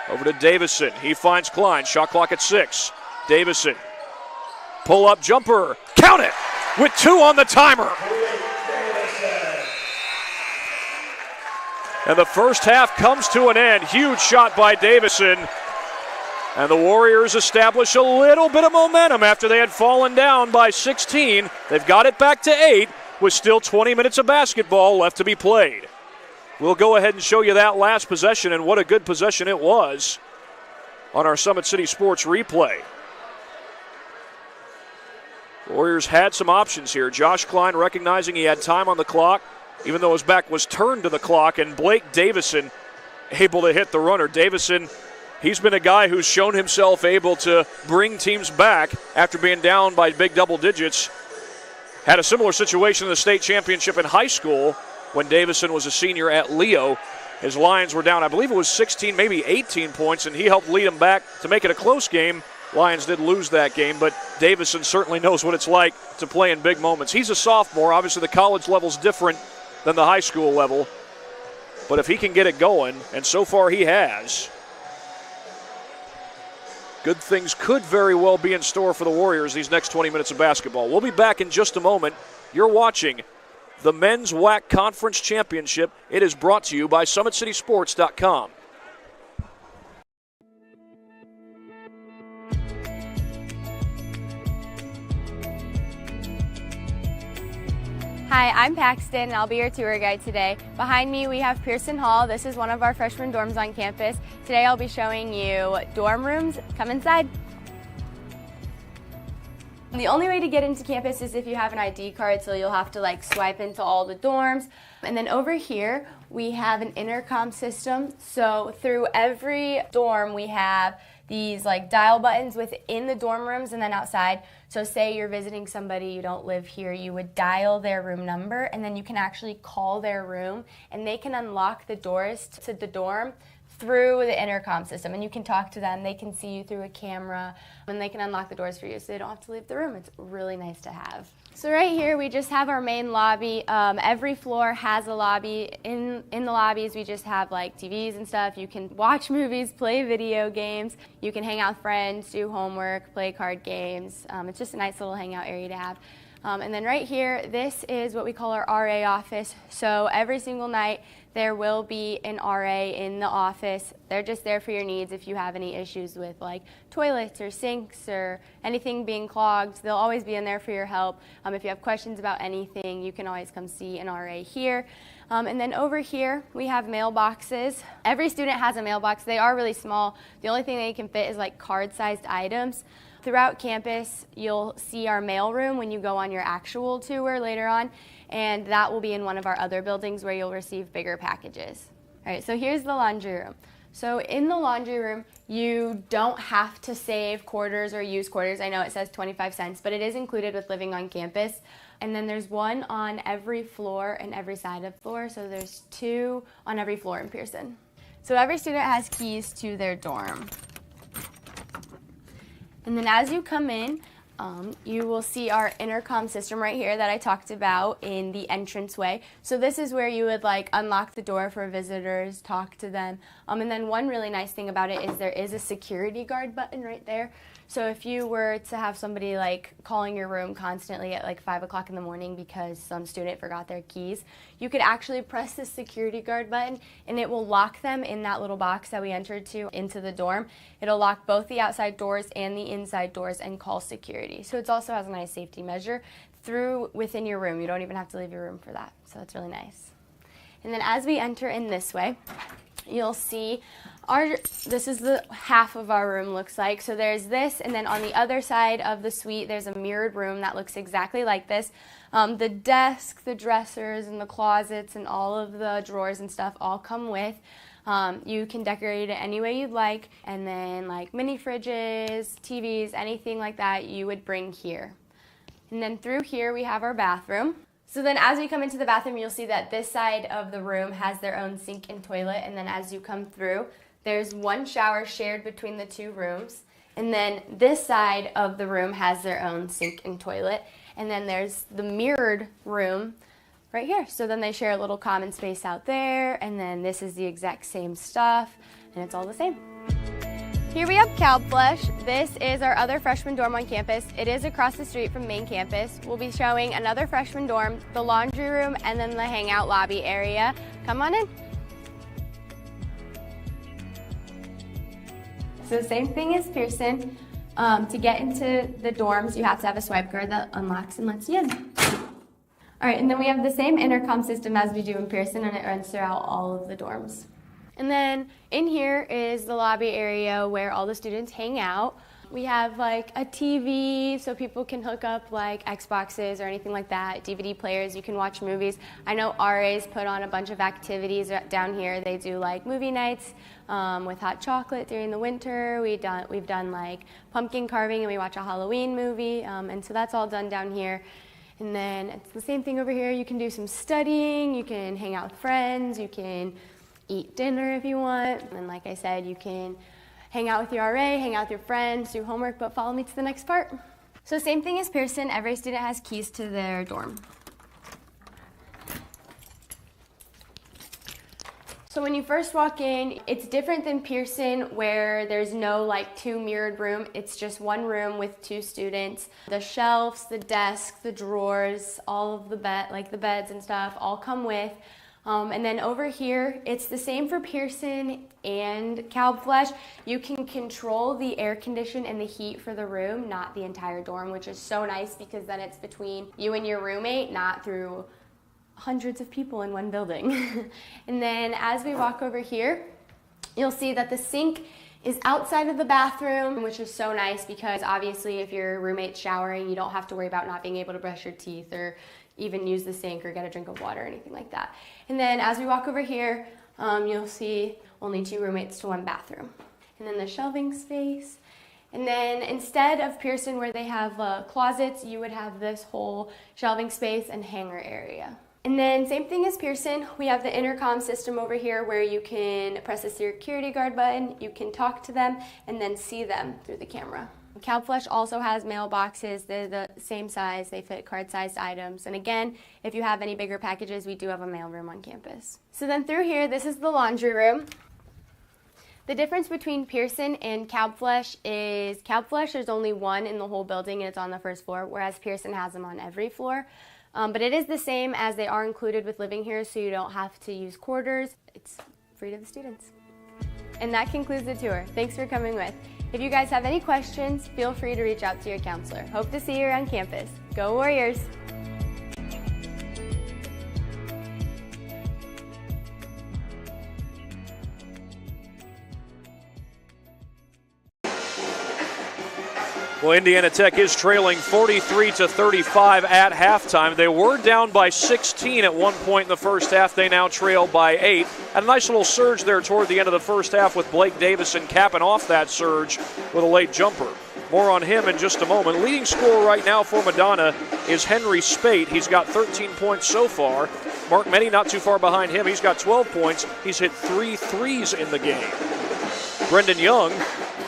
J: Over to Davison. He finds Klein. Shot clock at 6. Davison. Pull-up jumper. Count it! With 2 on the timer. And the first half comes to an end. Huge shot by Davison. And the Warriors establish a little bit of momentum after they had fallen down by 16. They've got it back to 8 with still 20 minutes of basketball left to be played. We'll go ahead and show you that last possession, and what a good possession it was on our Summit City Sports replay. Warriors had some options here. Josh Klein recognizing he had time on the clock, even though his back was turned to the clock, and Blake Davison able to hit the runner. Davison, he's been a guy who's shown himself able to bring teams back after being down by big double digits. Had a similar situation in the state championship in high school when Davison was a senior at Leo. His Lions were down, I believe it was 16, maybe 18 points, and he helped lead them back to make it a close game Lions did lose that game, but Davison certainly knows what it's like to play in big moments. He's a sophomore. Obviously, the college level's different than the high school level. But if he can get it going, and so far he has, good things could very well be in store for the Warriors these next 20 minutes of basketball. We'll be back in just a moment. You're watching the Men's WAC Conference Championship. It is brought to you by SummitCitySports.com.
K: Hi, I'm Paxton, and I'll be your tour guide today. Behind me, we have Pearson Hall. This is one of our freshman dorms on campus. Today, I'll be showing you dorm rooms. Come inside. The only way to get into campus is if you have an ID card, so you'll have to swipe into all the dorms. And then over here, we have an intercom system. So through every dorm, we have these dial buttons within the dorm rooms and then outside. So say you're visiting somebody, you don't live here, you would dial their room number, and then you can actually call their room, and they can unlock the doors to the dorm through the intercom system, and you can talk to them. They can see you through a camera, and they can unlock the doors for you, so they don't have to leave the room. It's really nice to have. So right here, we just have our main lobby. Every floor has a lobby. In the lobbies, we just have TVs and stuff. You can watch movies, play video games. You can hang out with friends, do homework, play card games. It's just a nice little hangout area to have. And then right here, this is what we call our RA office. So every single night, there will be an RA in the office. They're just there for your needs if you have any issues with toilets or sinks or anything being clogged. They'll always be in there for your help. If you have questions about anything, you can always come see an RA here. And then over here, we have mailboxes. Every student has a mailbox. They are really small. The only thing they can fit is card-sized items. Throughout campus, you'll see our mail room when you go on your actual tour later on, and that will be in one of our other buildings where you'll receive bigger packages. All right, so here's the laundry room. So in the laundry room, you don't have to save quarters or use quarters. I know it says 25 cents, but it is included with living on campus. And then there's one on every floor and every side of the floor, so there's 2 on every floor in Pearson. So every student has keys to their dorm. And then as you come in, you will see our intercom system right here that I talked about in the entranceway. So this is where you would unlock the door for visitors, talk to them. And then one really nice thing about it is there is a security guard button right there. So if you were to have somebody calling your room constantly at 5 o'clock in the morning because some student forgot their keys, you could actually press the security guard button and it will lock them in that little box that we entered into the dorm. It'll lock both the outside doors and the inside doors and call security. So it also has a nice safety measure within your room. You don't even have to leave your room for that. So it's really nice. And then as we enter in this way, you'll see this is the half of our room looks like. So there's this, and then on the other side of the suite, there's a mirrored room that looks exactly like this. The desk, the dressers, and the closets, and all of the drawers and stuff all come with. You can decorate it any way you'd like, and then mini fridges, TVs, anything like that you would bring here. And then through here we have our bathroom. So then as we come into the bathroom, you'll see that this side of the room has their own sink and toilet, and then as you come through, there's one shower shared between the 2 rooms, and then this side of the room has their own sink and toilet, and then there's the mirrored room right here. So then they share a little common space out there, and then this is the exact same stuff, and it's all the same. Here we have Calflush. This is our other freshman dorm on campus. It is across the street from main campus. We'll be showing another freshman dorm, the laundry room, and then the hangout lobby area. Come on in. So same thing as Pearson. To get into the dorms, you have to have a swipe card that unlocks and lets you in. All right, and then we have the same intercom system as we do in Pearson, and it runs throughout all of the dorms. And then in here is the lobby area where all the students hang out. We have a TV so people can hook up Xboxes or anything like that, DVD players, you can watch movies. I know RAs put on a bunch of activities down here. They do movie nights with hot chocolate during the winter. We've done pumpkin carving, and we watch a Halloween movie, and so that's all done down here. And then it's the same thing over here. You can do some studying, you can hang out with friends, you can eat dinner if you want, and like I said, you can hang out with your RA, hang out with your friends, do homework, but follow me to the next part. So same thing as Pearson, every student has keys to their dorm. So when you first walk in, it's different than Pearson where there's no like 2 mirrored room. It's just 1 room with 2 students. The shelves, the desks, the drawers, all of the beds and stuff all come with. And then over here, it's the same for Pearson and Calbflesh. You can control the air condition and the heat for the room, not the entire dorm, which is so nice because then it's between you and your roommate, not through hundreds of people in one building. And then as we walk over here, you'll see that the sink is outside of the bathroom, which is so nice because obviously if your roommate's showering, you don't have to worry about not being able to brush your teeth or even use the sink or get a drink of water or anything like that. And then as we walk over here, you'll see only 2 roommates to 1 bathroom. And then the shelving space. And then instead of Pearson where they have closets, you would have this whole shelving space and hanger area. And then same thing as Pearson, we have the intercom system over here where you can press the security guard button, you can talk to them, and then see them through the camera. Calbflesh also has mailboxes. They're the same size. They fit card-sized items. And again, if you have any bigger packages, we do have a mailroom on campus. So then through here, this is the laundry room. The difference between Pearson and Calbflesh is Calbflesh, there's only 1 in the whole building and it's on the first floor, whereas Pearson has them on every floor. But it is the same as they are included with living here, so you don't have to use quarters. It's free to the students. And that concludes the tour. Thanks for coming with. If you guys have any questions, feel free to reach out to your counselor. Hope to see you around campus. Go Warriors!
J: Well, Indiana Tech is trailing 43-35 at halftime. They were down by 16 at one point in the first half. They now trail by 8. And a nice little surge there toward the end of the first half with Blake Davison capping off that surge with a late jumper. More on him in just a moment. Leading scorer right now for Madonna is Henry Spate. He's got 13 points so far. Mark Meddy not too far behind him. He's got 12 points. He's hit 3 threes in the game. Brendan Young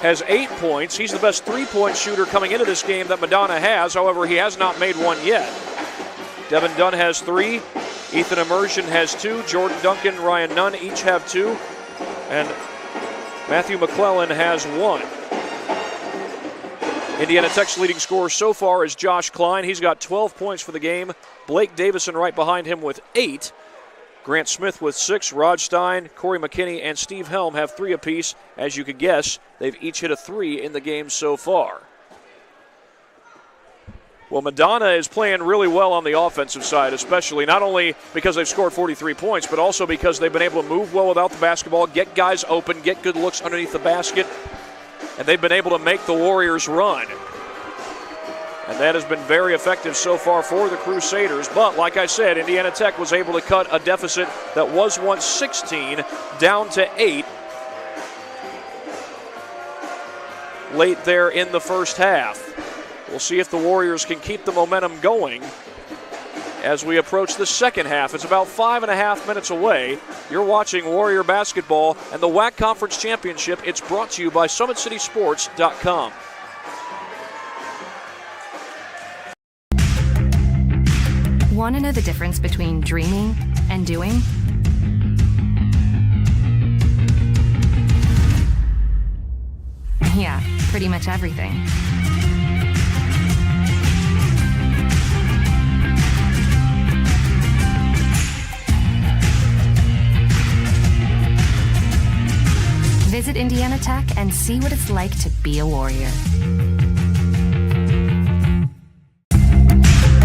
J: has 8 points. He's the best 3-point shooter coming into this game that Madonna has. However, he has not made one yet. Devin Dunn has 3. Ethan Immersion has 2. Jordan Duncan, Ryan Nunn each have 2. And Matthew McClellan has 1. Indiana Tech's leading scorer so far is Josh Klein. He's got 12 points for the game. Blake Davison right behind him with 8. Grant Smith with 6, Rod Stein, Corey McKinney, and Steve Helm have 3 apiece. As you could guess, they've each hit a 3 in the game so far. Well, Madonna is playing really well on the offensive side, especially not only because they've scored 43 points, but also because they've been able to move well without the basketball, get guys open, get good looks underneath the basket, and they've been able to make the Warriors run. And that has been very effective so far for the Crusaders. But like I said, Indiana Tech was able to cut a deficit that was once 16 down to 8 late there in the first half. We'll see if the Warriors can keep the momentum going as we approach the second half. It's about 5.5 minutes away. You're watching Warrior Basketball and the WAC Conference Championship. It's brought to you by SummitCitySports.com.
A: Want to know the difference between dreaming and doing? Yeah, pretty much everything. Visit Indiana Tech and see what it's like to be a Warrior.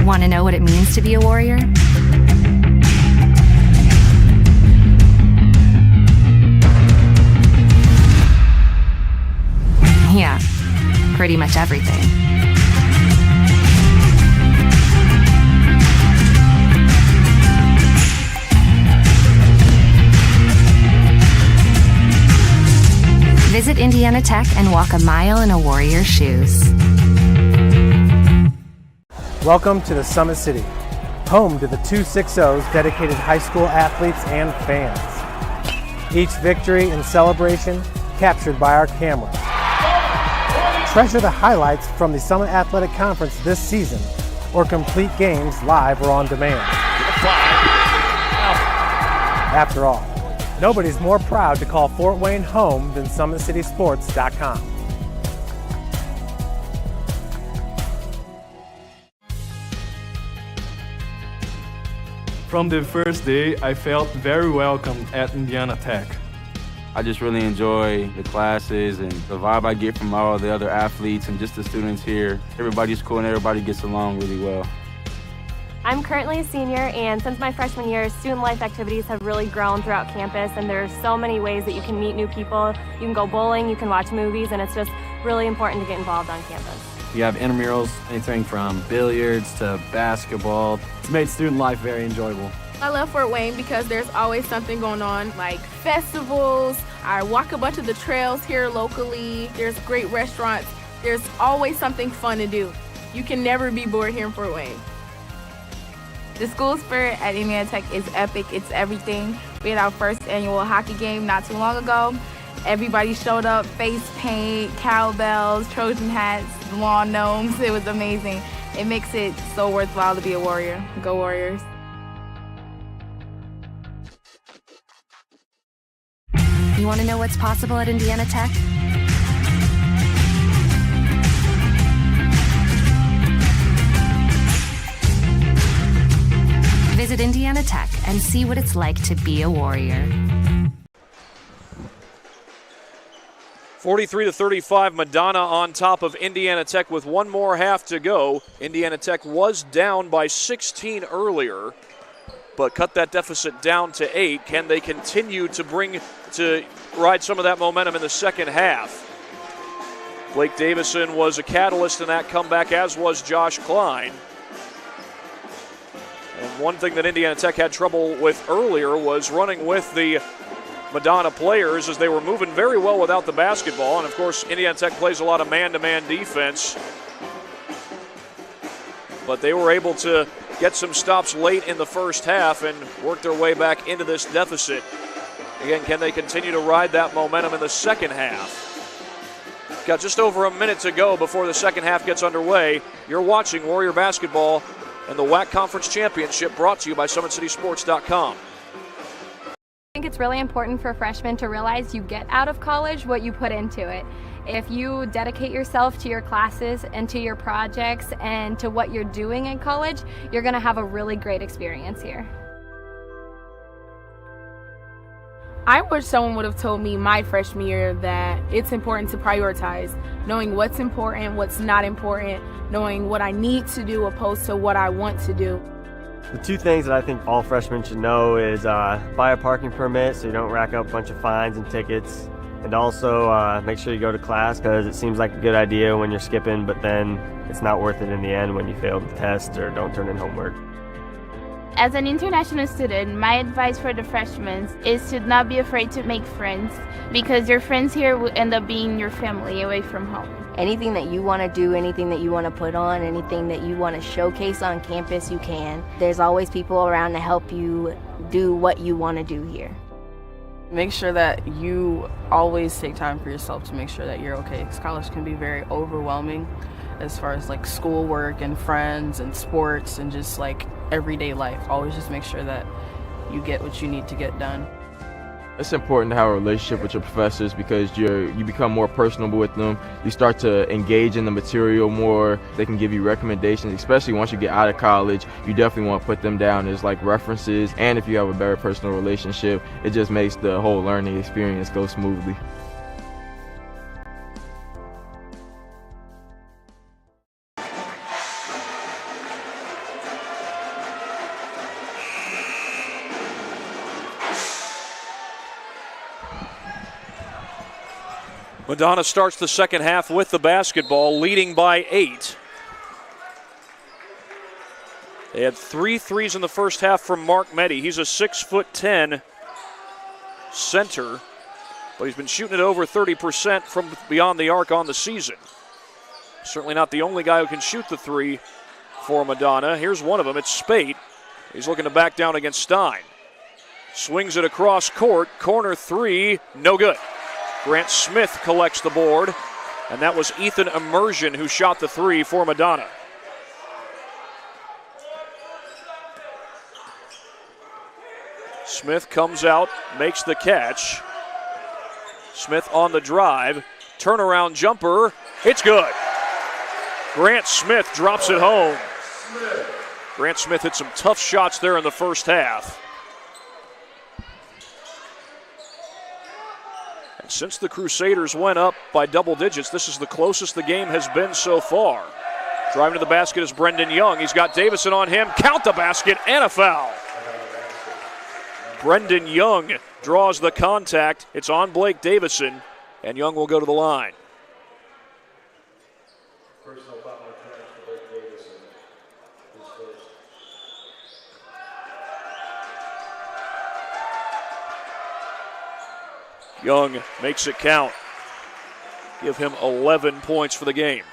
A: Want to know what it means to be a Warrior? Yeah, pretty much everything. Visit Indiana Tech and walk a mile in a Warrior's shoes.
I: Welcome to the Summit City, home to the 260's dedicated high school athletes and fans. Each victory and celebration captured by our camera. Treasure the highlights from the Summit Athletic Conference this season, or complete games live or on demand. After all, nobody's more proud to call Fort Wayne home than SummitCitySports.com.
L: From the first day, I felt very welcome at Indiana Tech.
M: I just really enjoy the classes and the vibe I get from all the other athletes and just the students here. Everybody's cool and everybody gets along really well.
N: I'm currently a senior, and since my freshman year, student life activities have really grown throughout campus, and there's so many ways that you can meet new people. You can go bowling, you can watch movies, and it's just really important to get involved on campus.
O: We have intramurals, anything from billiards to basketball. It's made student life very enjoyable.
P: I love Fort Wayne because there's always something going on, like festivals. I walk a bunch of the trails here locally. There's great restaurants. There's always something fun to do. You can never be bored here in Fort Wayne.
Q: The school spirit at Indiana Tech is epic. It's everything. We had our first annual hockey game not too long ago. Everybody showed up, face paint, cowbells, Trojan hats, lawn gnomes. It was amazing. It makes it so worthwhile to be a Warrior. Go Warriors.
A: You want to know what's possible at Indiana Tech? Visit Indiana Tech and see what it's like to be a Warrior.
J: 43-35, Madonna on top of Indiana Tech with one more half to go. Indiana Tech was down by 16 earlier, but cut that deficit down to 8. Can they continue to ride some of that momentum in the second half? Blake Davison was a catalyst in that comeback, as was Josh Klein. And one thing that Indiana Tech had trouble with earlier was running with the Madonna players, as they were moving very well without the basketball. And of course, Indiana Tech plays a lot of man-to-man defense, but they were able to get some stops late in the first half and work their way back into this deficit. Again, can they continue to ride that momentum in the second half? Got just over a minute to go before the second half gets underway. You're watching Warrior Basketball and the WAC Conference Championship, brought to you by SummitCitySports.com.
N: I think it's really important for freshmen to realize you get out of college what you put into it. If you dedicate yourself to your classes and to your projects and to what you're doing in college, you're going to have a really great experience here.
P: I wish someone would have told me my freshman year that it's important to prioritize, knowing what's important, what's not important, knowing what I need to do opposed to what I want to do.
R: The two things that I think all freshmen should know is buy a parking permit so you don't rack up a bunch of fines and tickets, and also make sure you go to class, because it seems like a good idea when you're skipping, but then it's not worth it in the end when you fail the test or don't turn in homework.
Q: As an international student, my advice for the freshmen is to not be afraid to make friends, because your friends here will end up being your family away from home.
S: Anything that you want to do, anything that you want to put on, anything that you want to showcase on campus, you can. There's always people around to help you do what you want to do here.
T: Make sure that you always take time for yourself to make sure that you're okay, because college can be very overwhelming as far as like schoolwork and friends and sports and just like everyday life. Always just make sure that you get what you need to get done.
M: It's important to have a relationship with your professors, because you become more personable with them. You start to engage in the material more. They can give you recommendations, especially once you get out of college. You definitely want to put them down as like references, and if you have a better personal relationship, it just makes the whole learning experience go smoothly.
J: Madonna starts the second half with the basketball, leading by 8. They had 3 threes in the first half from Mark Meddy. He's a 6'10" center, but he's been shooting it over 30% from beyond the arc on the season. Certainly not the only guy who can shoot the three for Madonna. Here's one of them. It's Spate. He's looking to back down against Stein. Swings it across court. Corner three, no good. Grant Smith collects the board, and that was Ethan Immersion who shot the three for Madonna. Smith comes out, makes the catch. Smith on the drive, turnaround jumper, it's good. Grant Smith drops it home. Grant Smith hit some tough shots there in the first half. And since the Crusaders went up by double digits, this is the closest the game has been so far. Driving to the basket is Brendan Young. He's got Davison on him. Count the basket and a foul. Brendan Young draws the contact. It's on Blake Davison, and Young will go to the line. Young makes it count. Give him 11 points for the game.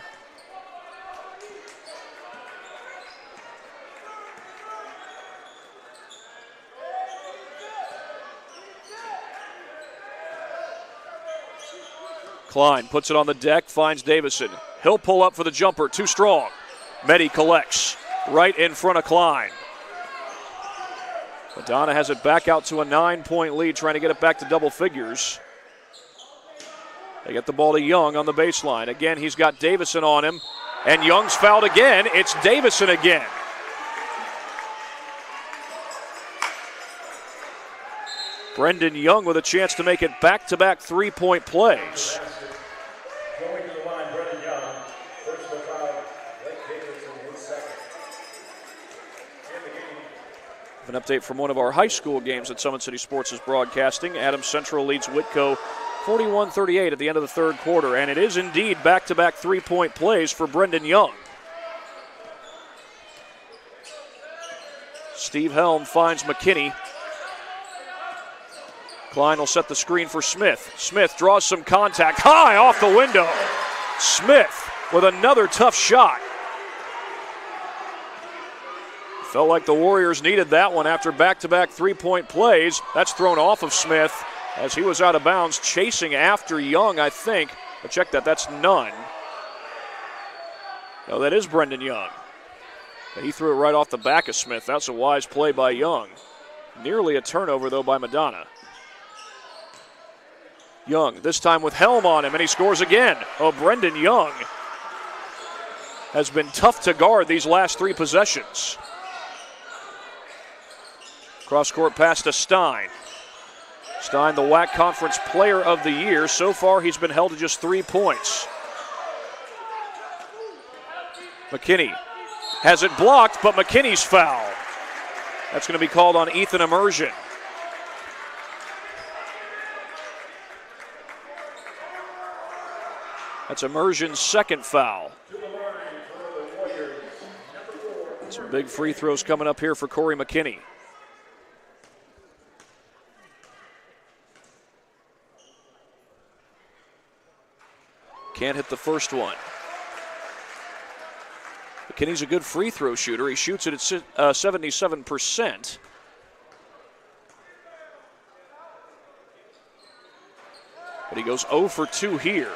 J: Klein puts it on the deck, finds Davison. He'll pull up for the jumper, too strong. Mehdi collects right in front of Klein. Madonna has it back out to a 9-point lead, trying to get it back to double figures. They get the ball to Young on the baseline. Again, he's got Davison on him, and Young's fouled again. It's Davison again. Brendan Young with a chance to make it back-to-back three-point plays.
U: Going to the line, Brendan Young. First of foul, Blake Davison, his second.
J: An update from one of our high school games that Summit City Sports is broadcasting. Adams Central leads Whitco 41-38 at the end of the third quarter, and it is indeed back-to-back three-point plays for Brendan Young. Steve Helm finds McKinney. Klein will set the screen for Smith. Smith draws some contact high off the window. Smith with another tough shot. Felt like the Warriors needed that one after back-to-back three-point plays. That's thrown off of Smith as he was out of bounds, chasing after Young, I think. But check that, that's none. No, that is Brendan Young. He threw it right off the back of Smith. That's a wise play by Young. Nearly a turnover, though, by Madonna. Young, this time with Helm on him, and he scores again. Oh, Brendan Young has been tough to guard these last three possessions. Cross-court pass to Stein. Stein, the WAC Conference Player of the Year. So far, he's been held to just 3 points. McKinney has it blocked, but McKinney's foul. That's going to be called on Ethan Immersion. That's Immersion's second foul. Some big free throws coming up here for Corey McKinney. Can't hit the first one. McKinney's a good free throw shooter. He shoots it at 77%. But he goes 0 for 2 here.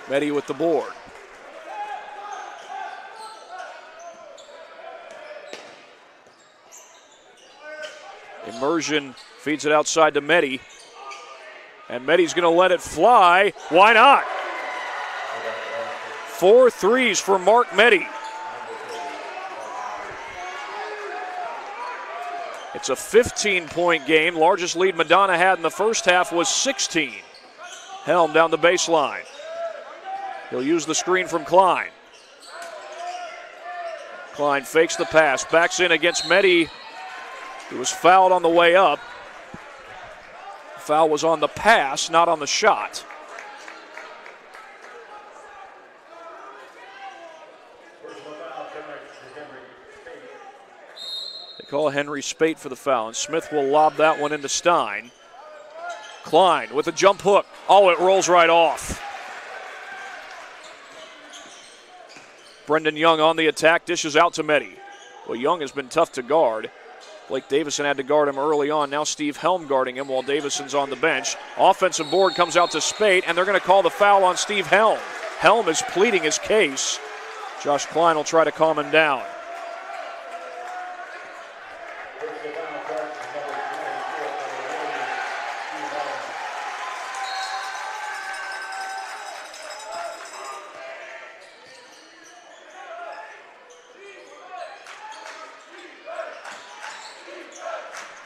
J: Mehdi with the board. Immersion feeds it outside to Mehdi. And Mehdi's going to let it fly. Why not? 4 threes for Mark Mehdi. It's a 15-point game. Largest lead Madonna had in the first half was 16. Helm down the baseline. He'll use the screen from Klein. Klein fakes the pass, backs in against Mehdi. He was fouled on the way up. Foul was on the pass, not on the shot. They call Henry Spate for the foul, and Smith will lob that one into Stein. Klein with a jump hook. Oh, it rolls right off. Brendan Young on the attack, dishes out to Mehdi. Well, Young has been tough to guard. Blake Davison had to guard him early on. Now Steve Helm guarding him while Davison's on the bench. Offensive board comes out to Spate, and they're going to call the foul on Steve Helm. Helm is pleading his case. Josh Klein will try to calm him down.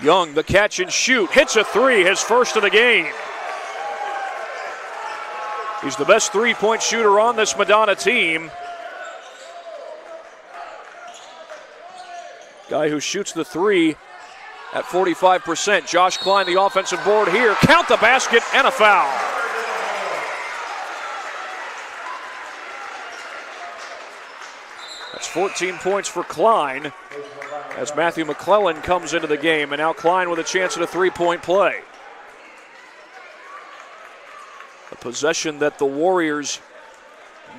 J: Young, the catch and shoot, hits a three, his first of the game. He's the best three-point shooter on this Madonna team. Guy who shoots the three at 45%. Josh Klein, the offensive board here. Count the basket and a foul. That's 14 points for Klein as Matthew McClellan comes into the game, and now Klein with a chance at a three-point play. A possession that the Warriors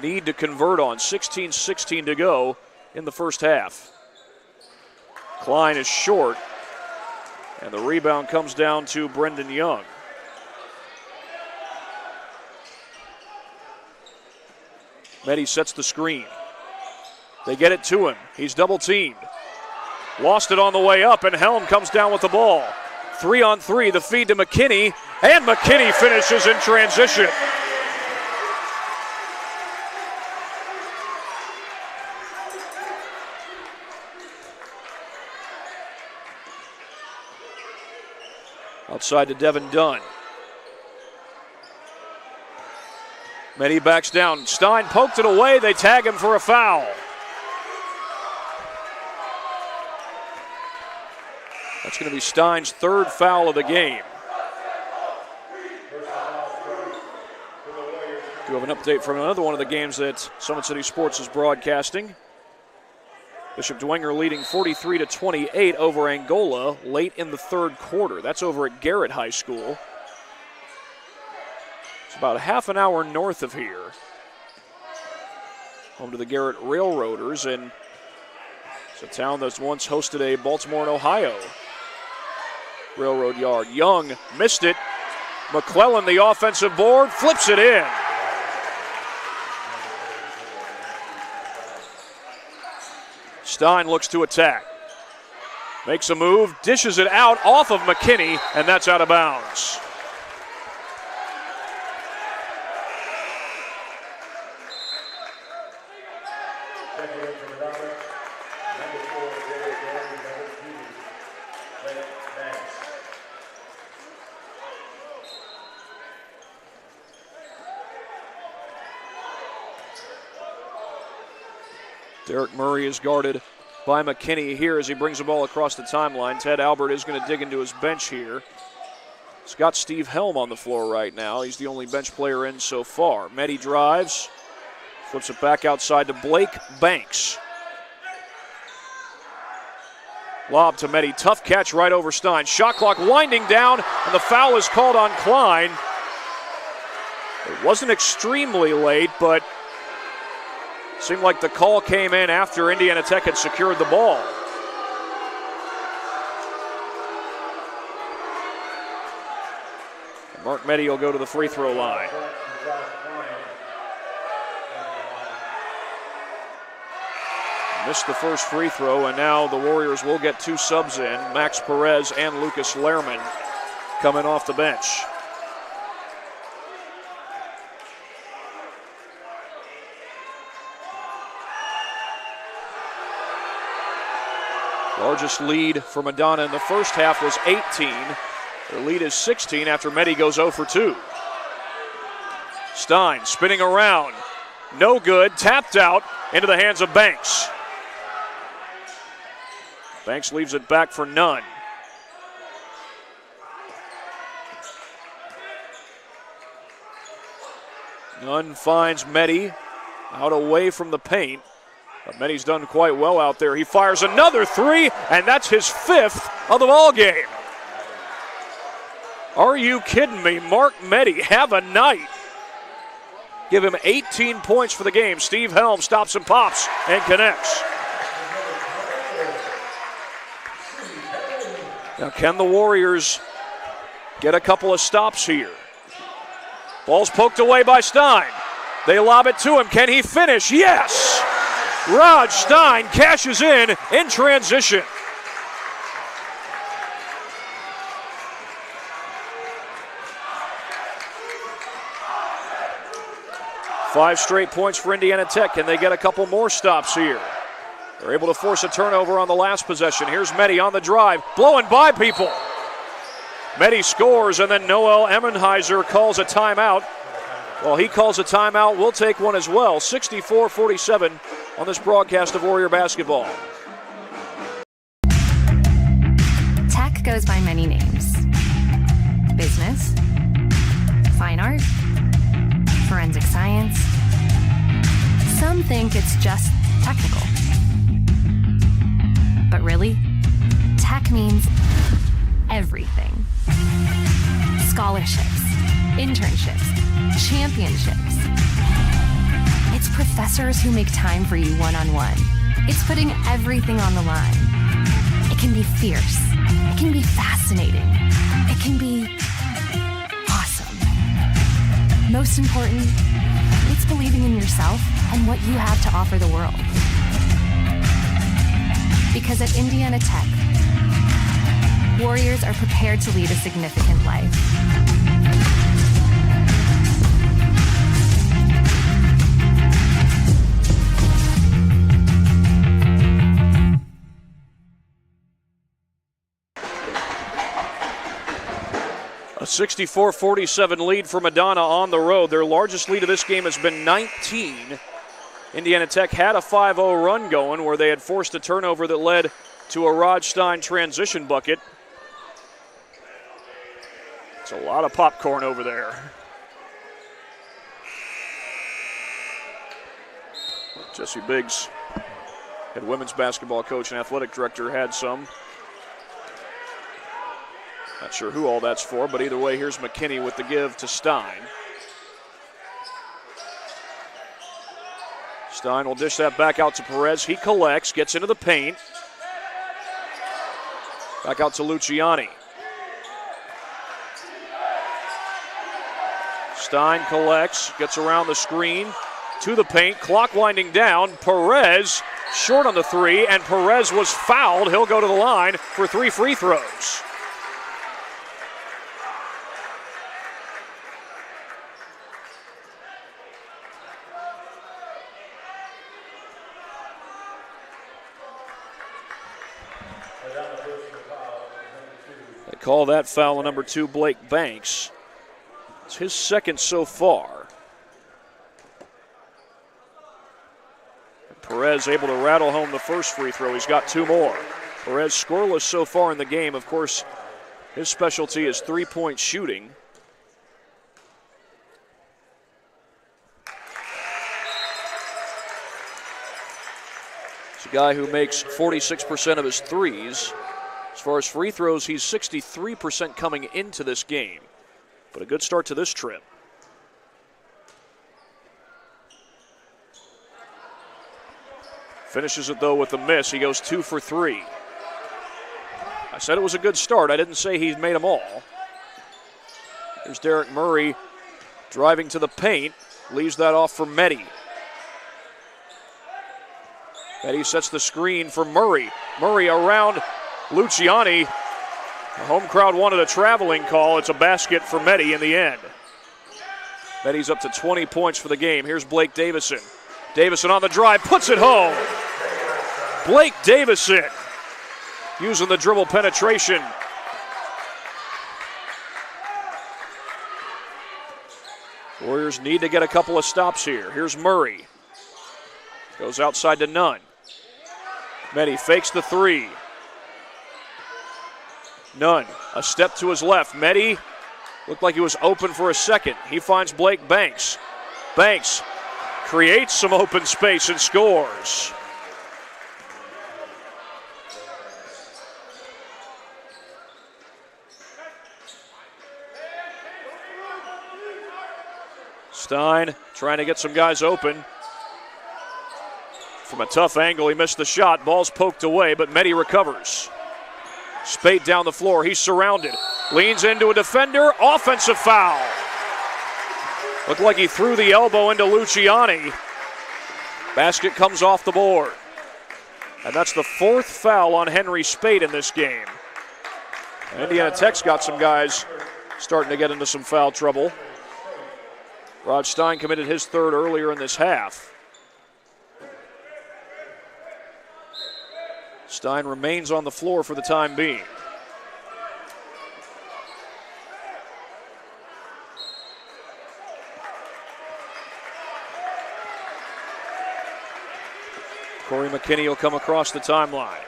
J: need to convert on. 16-16 to go in the first half. Klein is short, and the rebound comes down to Brendan Young. Mehdi sets the screen. They get it to him. He's double-teamed. Lost it on the way up, and Helm comes down with the ball. 3-on-3, the feed to McKinney, and McKinney finishes in transition. Outside to Devin Dunn. Mehdi backs down. Stein poked it away. They tag him for a foul. That's going to be Stein's third foul of the game. We have an update from another one of the games that Summit City Sports is broadcasting. Bishop Dwenger leading 43-28 over Angola late in the third quarter. That's over at Garrett High School. It's about a half an hour north of here. Home to the Garrett Railroaders, and it's a town that's once hosted a Baltimore and Ohio Railroad Yard. Young missed it. McClellan, the offensive board, flips it in. Stein looks to attack. Makes a move, dishes it out off of McKinney, and that's out of bounds. Derek Murray is guarded by McKinney here as he brings the ball across the timeline. Ted Albert is going to dig into his bench here. He's got Steve Helm on the floor right now. He's the only bench player in so far. Mehdi drives, flips it back outside to Blake Banks. Lob to Mehdi, tough catch right over Stein. Shot clock winding down, and the foul is called on Klein. It wasn't extremely late, but seemed like the call came in after Indiana Tech had secured the ball. Mark Mehdi will go to the free throw line. Missed the first free throw, and now the Warriors will get two subs in. Max Perez and Lucas Lehrman coming off the bench. Largest lead for Madonna in the first half was 18. Their lead is 16 after Mehdi goes 0 for 2. Stein spinning around. No good. Tapped out into the hands of Banks. Banks leaves it back for Nunn. Nunn finds Mehdi out away from the paint. But Mehdi's done quite well out there. He fires another three, and that's his fifth of the ball game. Are you kidding me? Mark Mehdi, have a night. Give him 18 points for the game. Steve Helm stops and pops and connects. Now, can the Warriors get a couple of stops here? Ball's poked away by Stein. They lob it to him. Can he finish? Yes! Raj Stein cashes in transition. Five straight points for Indiana Tech. Can they get a couple more stops here? They're able to force a turnover on the last possession. Here's Mehdi on the drive, blowing by people. Mehdi scores, and then Noel Emmenheiser calls a timeout. Well, he calls a timeout. We'll take one as well. 64-47 on this broadcast of Warrior basketball.
A: Tech goes by many names. Business, fine art, forensic science. Some think it's just technical. But really, tech means everything. Scholarships, internships, championships. It's professors who make time for you one-on-one. It's putting everything on the line. It can be fierce. It can be fascinating. It can be awesome. Most important, it's believing in yourself and what you have to offer the world. Because at Indiana Tech, Warriors are prepared to lead a significant life.
J: A 64-47 lead for Madonna on the road. Their largest lead of this game has been 19. Indiana Tech had a 5-0 run going where they had forced a turnover that led to a Raj Stein transition bucket. It's a lot of popcorn over there. Jesse Biggs, head women's basketball coach and athletic director, had some. Not sure who all that's for, but either way, here's McKinney with the give to Stein. Stein will dish that back out to Perez. He collects, gets into the paint. Back out to Luciani. Stein collects, gets around the screen to the paint. Clock winding down. Perez short on the three, and Perez was fouled. He'll go to the line for 3 free throws. Call that foul on number 2, Blake Banks. It's his second so far. Perez able to rattle home the first free throw. He's got 2 more. Perez scoreless so far in the game. Of course, his specialty is 3-point shooting. He's a guy who makes 46% of his threes. As far as free throws, he's 63% coming into this game. But a good start to this trip. Finishes it, though, with a miss. He goes 2 for 3. I said it was a good start. I didn't say he's made them all. Here's Derek Murray driving to the paint. Leaves that off for Mehdi. Mehdi sets the screen for Murray. Murray around Luciani. The home crowd wanted a traveling call. It's a basket for Mehdi in the end. Mehdi's up to 20 points for the game. Here's Blake Davison. Davison on the drive, puts it home. Blake Davison using the dribble penetration. Warriors need to get a couple of stops here. Here's Murray. Goes outside to Nunn. Mehdi fakes the 3. Nunn, a step to his left. Mehdi looked like he was open for a second. He finds Blake Banks. Banks creates some open space and scores. Stein trying to get some guys open. From a tough angle, he missed the shot. Ball's poked away, but Mehdi recovers. Spate down the floor. He's surrounded. Leans into a defender. Offensive foul. Looked like he threw the elbow into Luciani. Basket comes off the board. And that's the 4th foul on Henry Spate in this game. Indiana Tech's got some guys starting to get into some foul trouble. Rod Stein committed his 3rd earlier in this half. Stein remains on the floor for the time being. Corey McKinney will come across the timeline.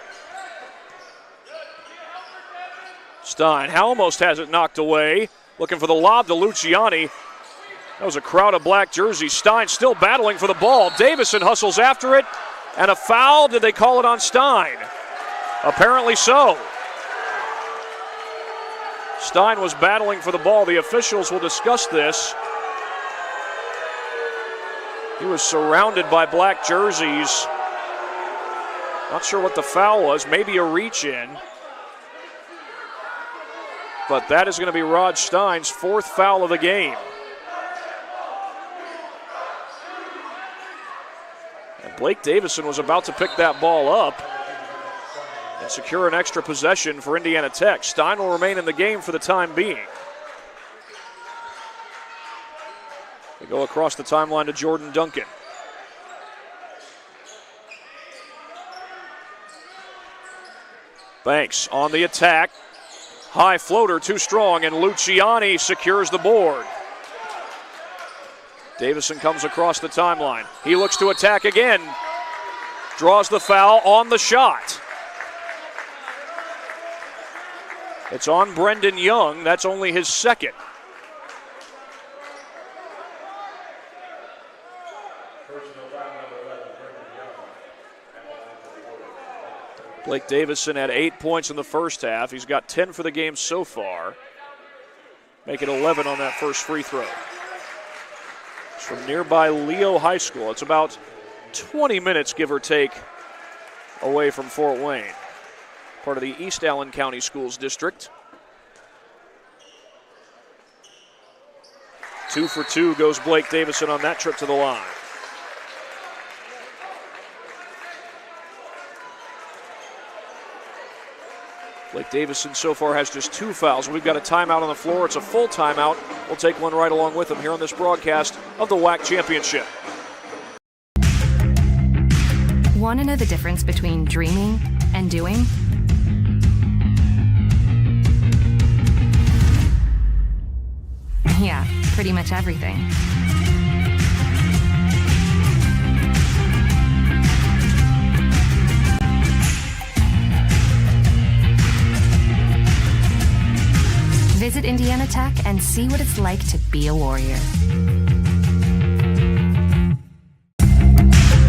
J: Stein almost has it knocked away. Looking for the lob to Luciani. That was a crowd of black jerseys. Stein still battling for the ball. Davison hustles after it. And a foul. Did they call it on Stein? Apparently so. Stein was battling for the ball. The officials will discuss this. He was surrounded by black jerseys. Not sure what the foul was. Maybe a reach in. But that is going to be Rod Stein's 4th foul of the game. And Blake Davison was about to pick that ball up and secure an extra possession for Indiana Tech. Stein will remain in the game for the time being. They go across the timeline to Jordan Duncan. Banks on the attack. High floater, too strong, and Luciani secures the board. Davison comes across the timeline. He looks to attack again. Draws the foul on the shot. It's on Brendan Young. That's only his 2nd. Blake Davison had 8 points in the first half. He's got 10 for the game so far. Make it 11 on that first free throw. It's from nearby Leo High School. It's about 20 minutes, give or take, away from Fort Wayne. Part of the East Allen County Schools District. 2 for 2 goes Blake Davison on that trip to the line. Blake Davison so far has just 2 fouls. We've got a timeout on the floor. It's a full timeout. We'll take one right along with him here on this broadcast of the WAC Championship.
A: Want to know the difference between dreaming and doing? Yeah, pretty much everything. Visit Indiana Tech and see what it's like to be a Warrior.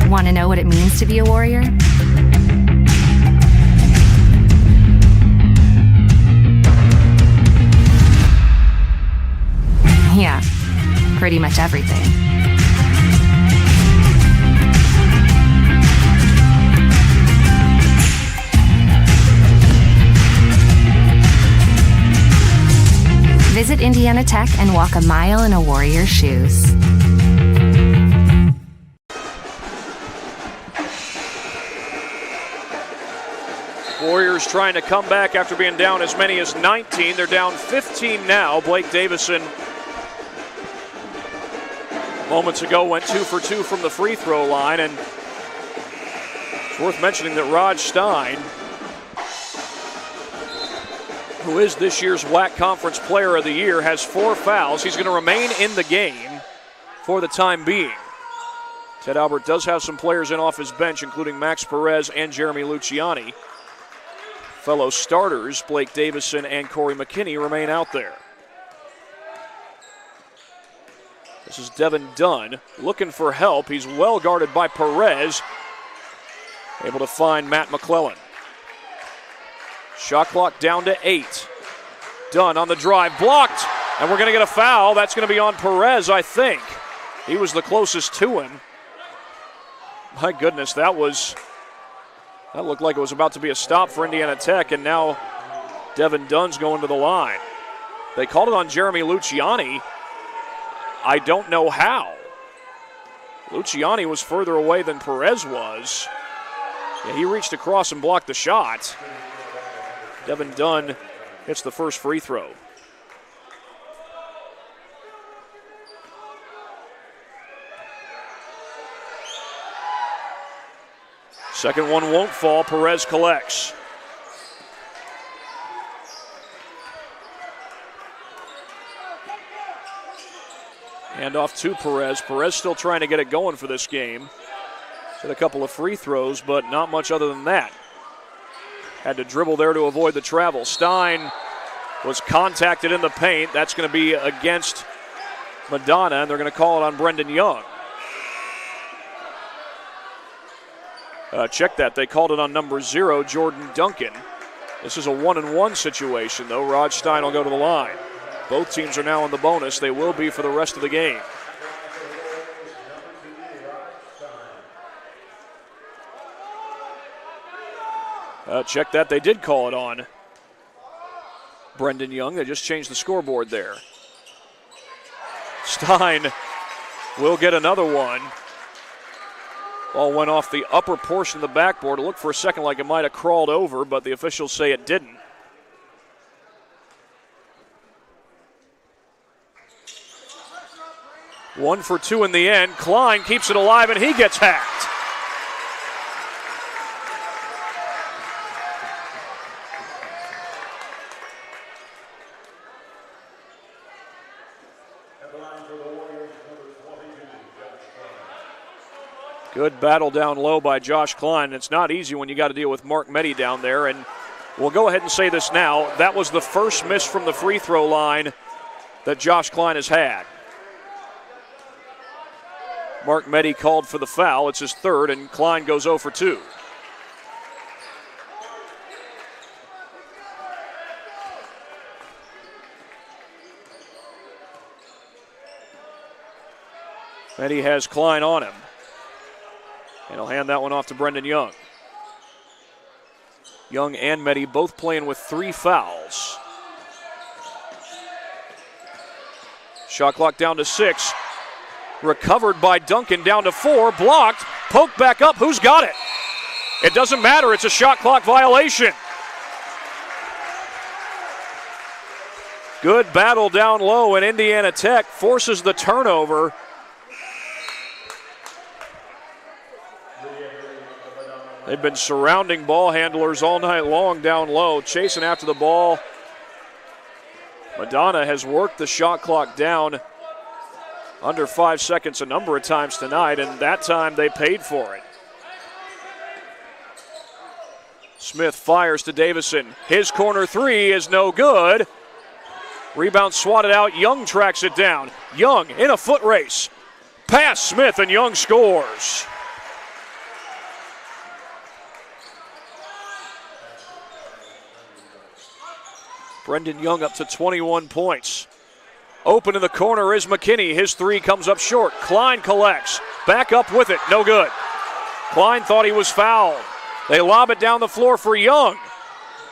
A: Want to know what it means to be a Warrior? Yeah, pretty much everything. Visit Indiana Tech and walk a mile in a Warrior's shoes.
J: Warriors trying to come back after being down as many as 19. They're down 15 now. Blake Davison moments ago went 2 for 2 from the free throw line, and it's worth mentioning that Rod Stein, who is this year's WAC Conference Player of the Year, has 4 fouls. He's going to remain in the game for the time being. Ted Albert does have some players in off his bench, including Max Perez and Jeremy Luciani. Fellow starters, Blake Davison and Corey McKinney, remain out there. This is Devin Dunn looking for help. He's well guarded by Perez. Able to find Matt McClellan. Shot clock down to 8. Dunn on the drive, blocked, and we're going to get a foul. That's going to be on Perez, I think. He was the closest to him. My goodness, that looked like it was about to be a stop for Indiana Tech, and now Devin Dunn's going to the line. They called it on Jeremy Luciani. I don't know how. Luciani was further away than Perez was. Yeah, he reached across and blocked the shot. Devin Dunn hits the first free throw. Second one won't fall. Perez collects. Hand off to Perez. Perez still trying to get it going for this game. Hit a couple of free throws, but not much other than that. Had to dribble there to avoid the travel. Stein was contacted in the paint. That's going to be against Madonna, and they're going to call it on Brendan Young. Check that. They called it on number 0, Jordan Duncan. This is a 1-and-1 situation, though. Rod Stein will go to the line. Both teams are now in the bonus. They will be for the rest of the game. Check that. They did call it on Brendan Young. They just changed the scoreboard there. Stein will get another one. Ball went off the upper portion of the backboard. It looked for a second like it might have crawled over, but the officials say it didn't. One for two in the end. Klein keeps it alive, and he gets hacked. Good battle down low by Josh Klein. It's not easy when you got to deal with Mark Meddy down there. And we'll go ahead and say this now. That was the first miss from the free throw line that Josh Klein has had. Mark Meddy called for the foul. It's his third, and Klein goes 0 for 2. Meddy has Klein on him. And he'll hand that one off to Brendan Young. Young and Meddy both playing with 3 fouls. Shot clock down to 6. Recovered by Duncan down to 4. Blocked. Poked back up. Who's got it? It doesn't matter. It's a shot clock violation. Good battle down low, and Indiana Tech forces the turnover. They've been surrounding ball handlers all night long down low, chasing after the ball. Madonna has worked the shot clock down under 5 seconds a number of times tonight, and that time they paid for it. Smith fires to Davison. His corner 3 is no good. Rebound swatted out. Young tracks it down. Young in a foot race. Pass Smith, and Young scores. Brendan Young up to 21 points. Open in the corner is McKinney. His 3 comes up short. Klein collects. Back up with it. No good. Klein thought he was fouled. They lob it down the floor for Young.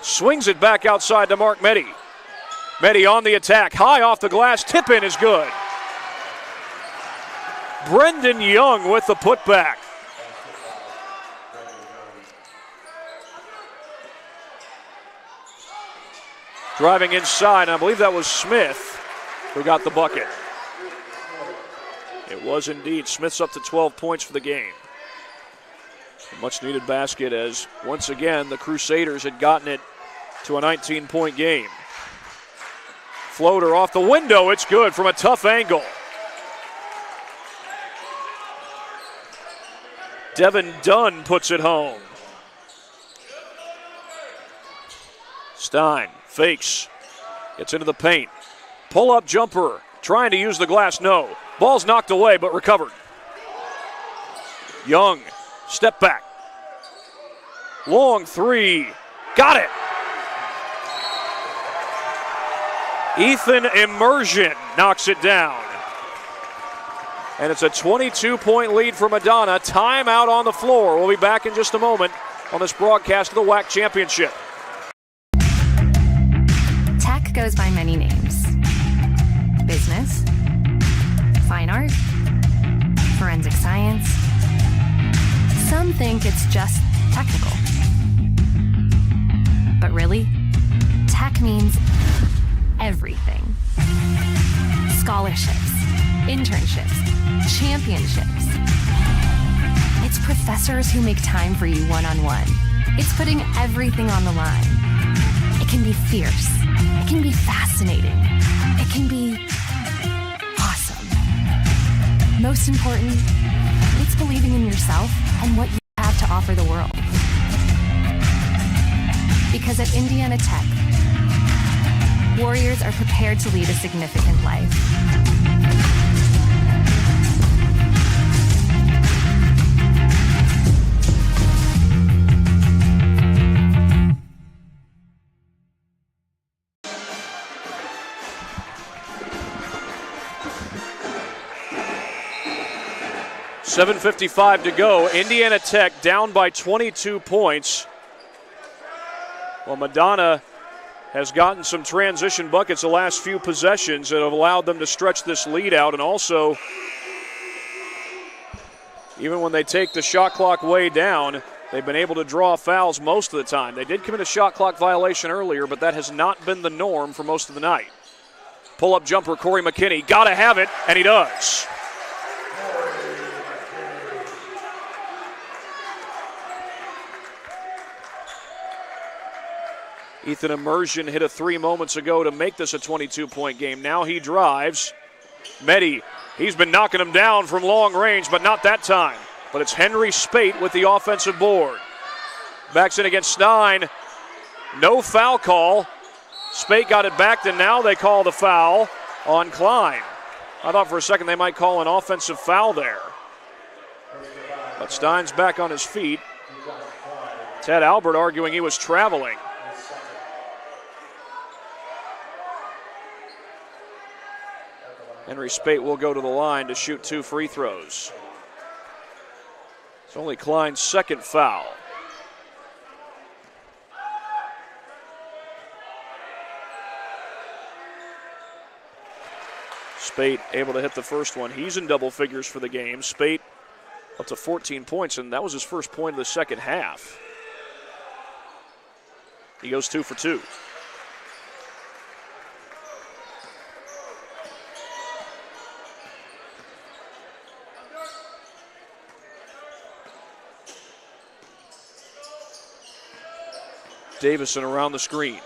J: Swings it back outside to Mark Meddy. Meddy on the attack. High off the glass. Tip in is good. Brendan Young with the putback. Driving inside, and I believe that was Smith who got the bucket. It was indeed. Smith's up to 12 points for the game. A much-needed basket as, once again, the Crusaders had gotten it to a 19-point game. Floater off the window. It's good from a tough angle. Devin Dunn puts it home. Stein fakes. Gets into the paint. Pull-up jumper. Trying to use the glass. No. Ball's knocked away, but recovered. Young. Step back. Long 3. Got it. Ethan Immersion knocks it down. And it's a 22-point lead for Madonna. Timeout on the floor. We'll be back in just a moment on this broadcast of the WAC Championship.
A: Tech goes by many names. Business, fine art, forensic science. Some think it's just technical. But really, tech means everything. Scholarships, internships, championships. It's professors who make time for you one-on-one. It's putting everything on the line. It can be fierce. It can be fascinating. It can be awesome. Most important, it's believing in yourself and what you have to offer the world. Because at Indiana Tech, Warriors are prepared to lead a significant life.
J: .7:55 to go. Indiana Tech down by 22 points. Well, Madonna has gotten some transition buckets the last few possessions that have allowed them to stretch this lead out. And also, even when they take the shot clock way down, they've been able to draw fouls most of the time. They did commit a shot clock violation earlier, but that has not been the norm for most of the night. Pull-up jumper, Corey McKinney. Got to have it, and he does. Ethan Immersion hit a 3 moments ago to make this a 22-point game. Now he drives. Mehdi, he's been knocking him down from long range, but not that time. But it's Henry Spate with the offensive board. Backs in against Stein. No foul call. Spate got it back, and now they call the foul on Klein. I thought for a second they might call an offensive foul there. But Stein's back on his feet. Ted Albert arguing he was traveling. Henry Spate will go to the line to shoot 2 free throws. It's only Klein's second foul. Spate able to hit the first one. He's in double figures for the game. Spate up to 14 points, and that was his first point of the second half. He goes 2 for 2. Davison around the screen.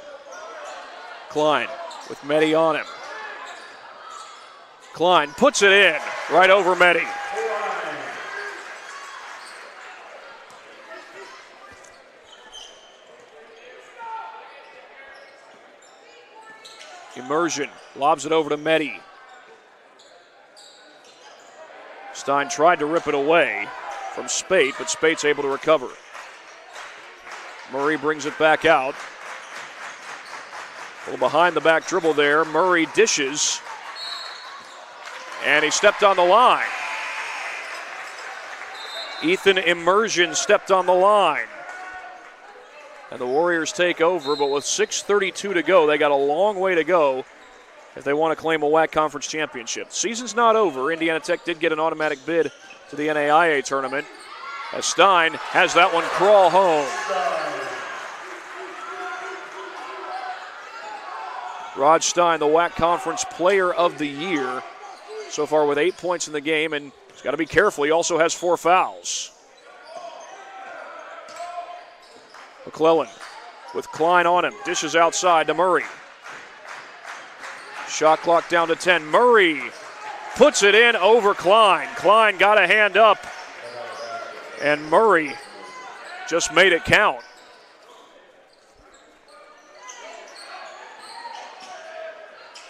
J: Klein with Mehdi on him. Klein puts it in right over Mehdi. Immersion lobs it over to Mehdi. Stein tried to rip it away from Spate, but Spate's able to recover. Murray brings it back out. A little behind the back dribble there. Murray dishes. And he stepped on the line. Ethan Immersion stepped on the line. And the Warriors take over, but with 6:32 to go, they got a long way to go if they want to claim a WAC Conference championship. Season's not over. Indiana Tech did get an automatic bid to the NAIA tournament, as Stein has that one crawl home. Rod Stein, the WAC Conference Player of the Year, so far with 8 points in the game, and he's got to be careful. He also has 4 fouls. McClellan with Klein on him. Dishes outside to Murray. Shot clock down to 10. Murray puts it in over Klein. Klein got a hand up, and Murray just made it count.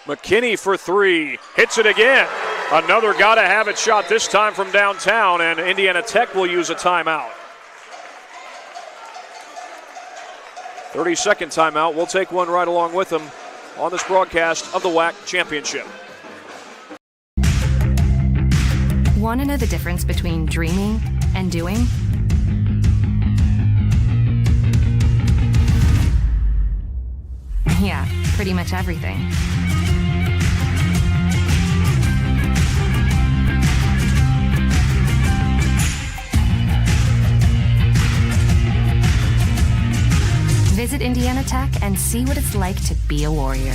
J: McKinney for 3, hits it again. Another gotta-have-it shot, this time from downtown, and Indiana Tech will use a timeout. 30-second timeout. We'll take one right along with them on this broadcast of the WAC Championship.
A: Want to know the difference between dreaming and doing? Yeah, pretty much everything. Visit Indiana Tech and see what it's like to be a Warrior.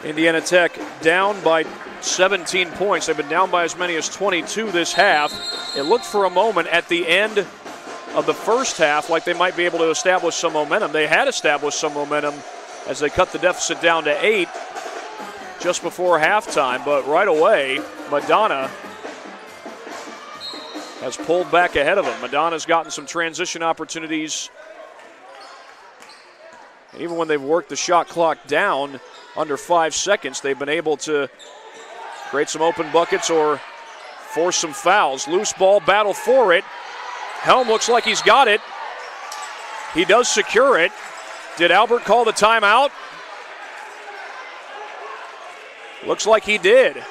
J: Indiana Tech down by 17 points. They've been down by as many as 22 this half. It looked for a moment at the end of the first half like they might be able to establish some momentum. They had established some momentum as they cut the deficit down to 8 just before halftime, but right away, Madonna has pulled back ahead of them. Madonna's gotten some transition opportunities. And even when they've worked the shot clock down under 5 seconds, they've been able to create some open buckets or force some fouls. Loose ball, battle for it. Helm looks like he's got it. He does secure it. Did Albert call the timeout? Looks like he did.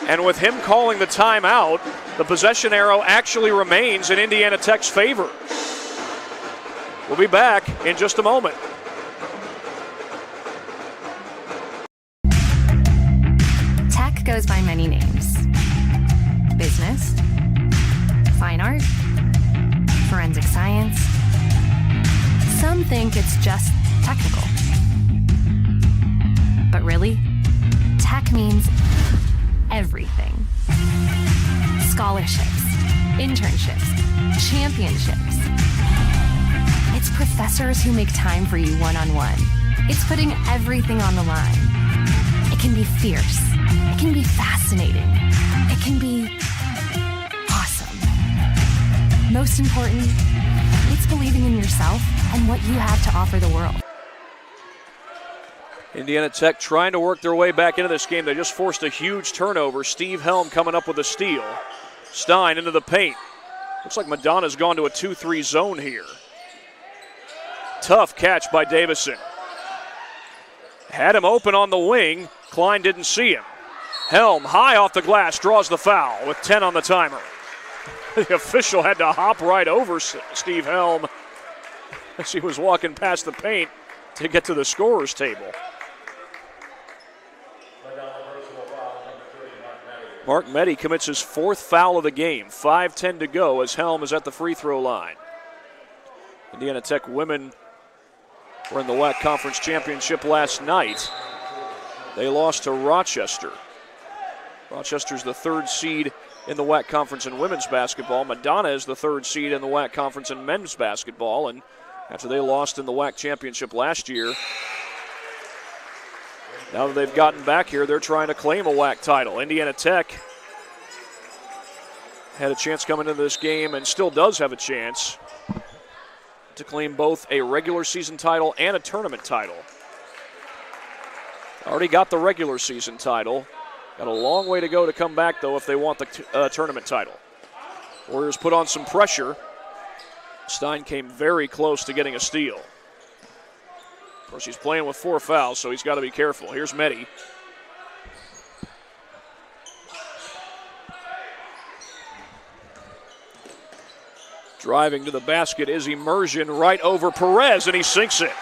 J: And with him calling the timeout, the possession arrow actually remains in Indiana Tech's favor. We'll be back in just a moment.
A: Tech goes by many names. Business, fine art, forensic science. Some think it's just technical. But really, tech means everything. Scholarships, internships, championships. It's professors who make time for you one-on-one. It's putting everything on the line. It can be fierce. It can be fascinating. It can be awesome. Most important, it's believing in yourself and what you have to offer the world.
J: Indiana Tech trying to work their way back into this game. They just forced a huge turnover. Steve Helm coming up with a steal. Stein into the paint. Looks like Madonna's gone to a 2-3 zone here. Tough catch by Davison. Had him open on the wing. Klein didn't see him. Helm high off the glass draws the foul with 10 on the timer. The official had to hop right over Steve Helm as he was walking past the paint to get to the scorer's table. Mark Meddy commits his 4th foul of the game. 5:10 to go as Helm is at the free throw line. Indiana Tech women were in the WAC Conference Championship last night. They lost to Rochester. Rochester's the 3rd seed in the WAC Conference in women's basketball. Madonna is the 3rd seed in the WAC Conference in men's basketball. And after they lost in the WAC Championship last year, now that they've gotten back here, they're trying to claim a WAC title. Indiana Tech had a chance coming into this game and still does have a chance to claim both a regular season title and a tournament title. Already got the regular season title. Got a long way to go to come back, though, if they want the tournament title. Warriors put on some pressure. Stein came very close to getting a steal. Of course, he's playing with 4 fouls, so he's got to be careful. Here's Meddy. Driving to the basket is Immersion right over Perez, and he sinks it.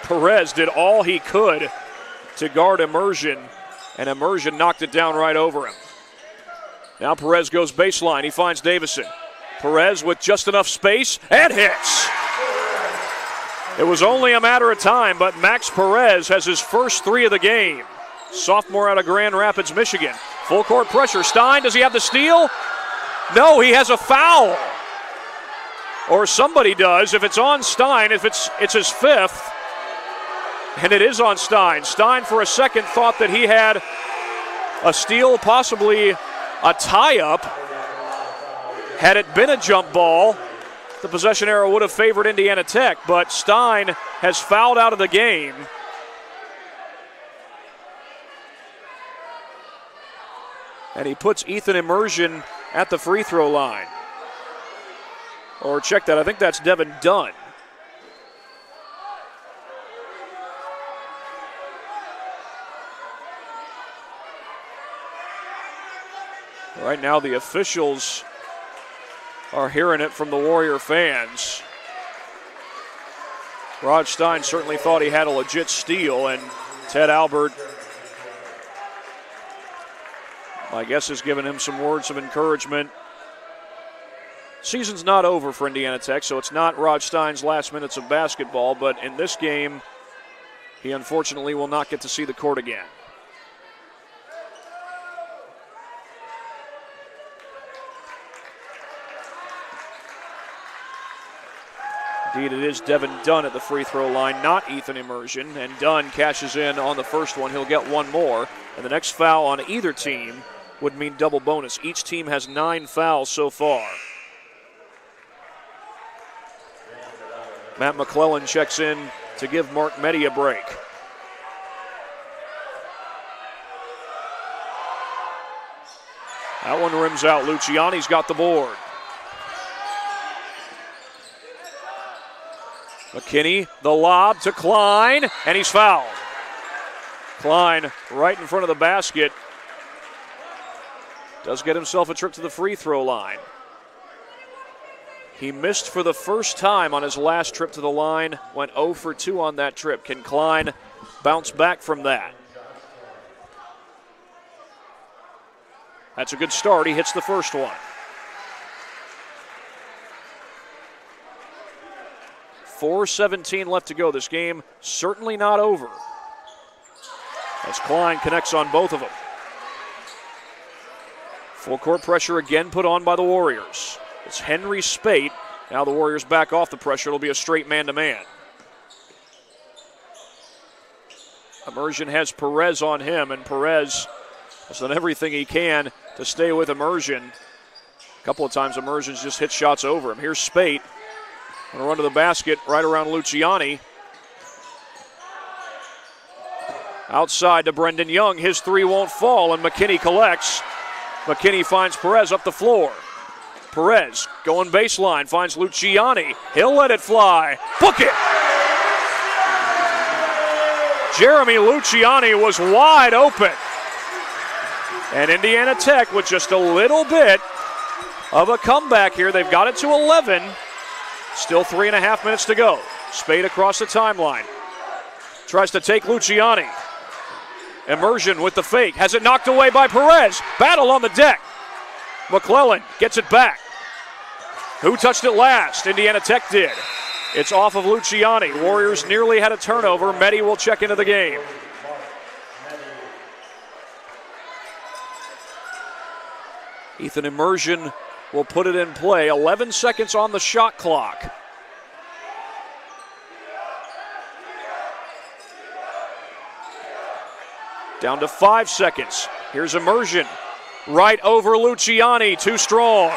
J: Perez did all he could to guard Immersion, and Immersion knocked it down right over him. Now Perez goes baseline. He finds Davison. Perez with just enough space and hits. It was only a matter of time, but Max Perez has his first 3 of the game. Sophomore out of Grand Rapids, Michigan. Full court pressure. Stein, does he have the steal? No, he has a foul. Or somebody does. If it's on Stein, if it's his 5th, and it is on Stein. Stein for a second thought that he had a steal, possibly a tie-up. Had it been a jump ball, the possession arrow would have favored Indiana Tech, but Stein has fouled out of the game. And he puts Ethan Immersion at the free throw line. Or check that, I think that's Devin Dunn. Right now the officials are hearing it from the Warrior fans. Rod Stein certainly thought he had a legit steal, and Ted Albert, I guess, has given him some words of encouragement. Season's not over for Indiana Tech, so it's not Rod Stein's last minutes of basketball, but in this game, he unfortunately will not get to see the court again. Indeed, it is Devin Dunn at the free throw line, not Ethan Immersion, and Dunn cashes in on the first one. He'll get one more, and the next foul on either team would mean double bonus. Each team has 9 fouls so far. Matt McClellan checks in to give Mark Meddy a break. That one rims out. Luciani's got the board. McKinney, the lob to Klein, and he's fouled. Klein right in front of the basket. Does get himself a trip to the free throw line. He missed for the first time on his last trip to the line, went 0 for 2 on that trip. Can Klein bounce back from that? That's a good start. He hits the first one. 4:17 left to go. This game certainly not over, as Klein connects on both of them. Full court pressure again put on by the Warriors. It's Henry Spate. Now the Warriors back off the pressure. It'll be a straight man-to-man. Immersion has Perez on him, and Perez has done everything he can to stay with Immersion. A couple of times Immersion's just hit shots over him. Here's Spate. Going to run to the basket right around Luciani. Outside to Brendan Young. His three won't fall, and McKinney collects. McKinney finds Perez up the floor. Perez going baseline, finds Luciani. He'll let it fly. Book it! Jeremy Luciani was wide open. And Indiana Tech with just a little bit of a comeback here. They've got it to 11. Still 3.5 minutes to go. Spade across the timeline. Tries to take Luciani. Immersion with the fake. Has it knocked away by Perez. Battle on the deck. McClellan gets it back. Who touched it last? Indiana Tech did. It's off of Luciani. Warriors nearly had a turnover. Meddy will check into the game. Ethan Immersion will put it in play. 11 seconds on the shot clock. Down to 5 seconds. Here's Immersion. Right over Luciani. Too strong.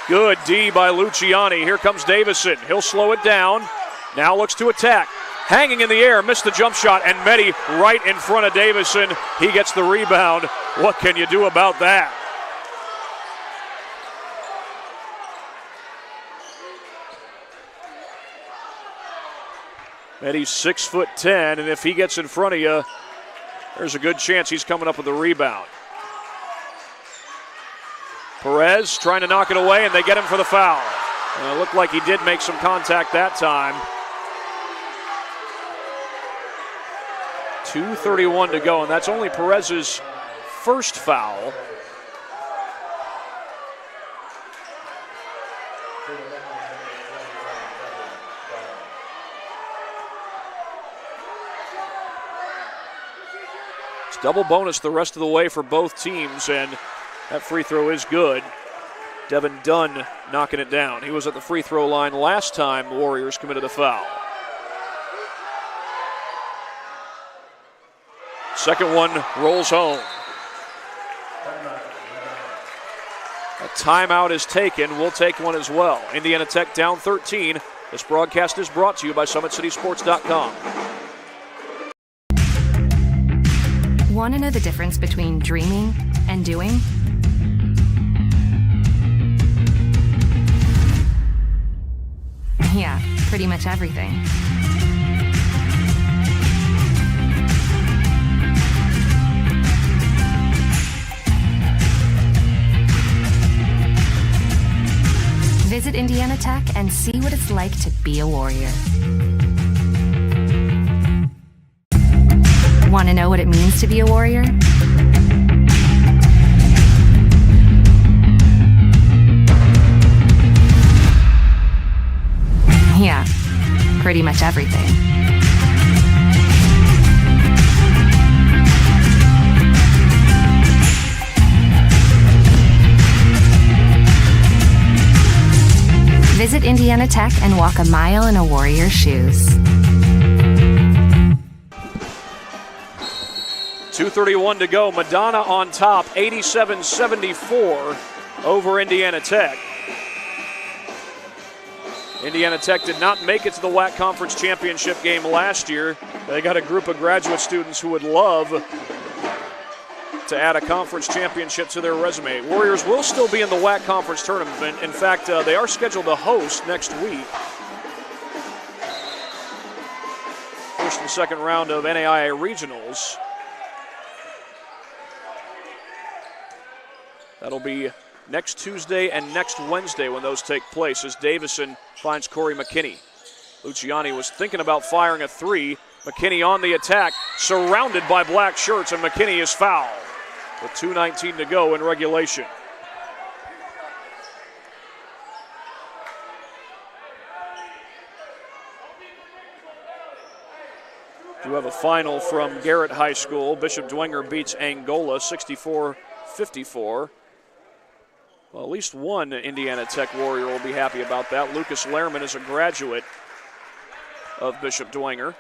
J: Good D by Luciani. Here comes Davison. He'll slow it down. Now looks to attack. Hanging in the air. Missed the jump shot. And Meddy right in front of Davison. He gets the rebound. What can you do about that? Meddy's 6'10", and if he gets in front of you, there's a good chance he's coming up with a rebound. Perez trying to knock it away, and they get him for the foul. And it looked like he did make some contact that time. 2:31 to go, and that's only Perez's first foul. Double bonus the rest of the way for both teams, and that free throw is good. Devin Dunn knocking it down. He was at the free throw line last time the Warriors committed a foul. Second one rolls home. A timeout is taken. We'll take one as well. Indiana Tech down 13. This broadcast is brought to you by SummitCitySports.com.
A: Want to know the difference between dreaming and doing? Yeah, pretty much everything. Visit Indiana Tech and see what it's like to be a Warrior. Want to know what it means to be a Warrior? Yeah, pretty much everything. Visit Indiana Tech and walk a mile in a Warrior's shoes.
J: 2:31 to go. Madonna on top, 87-74 over Indiana Tech. Indiana Tech did not make it to the WAC Conference Championship game last year. They got a group of graduate students who would love to add a conference championship to their resume. Warriors will still be in the WAC Conference tournament. In fact, they are scheduled to host next week. First and second round of NAIA Regionals. That'll be next Tuesday and next Wednesday when those take place as Davison finds Corey McKinney. Luciani was thinking about firing a three. McKinney on the attack, surrounded by black shirts, and McKinney is fouled with 2:19 to go in regulation. Do have a final from Garrett High School. Bishop Dwenger beats Angola 64-54. Well, at least one Indiana Tech Warrior will be happy about that. Lucas Lehrman is a graduate of Bishop Dwenger.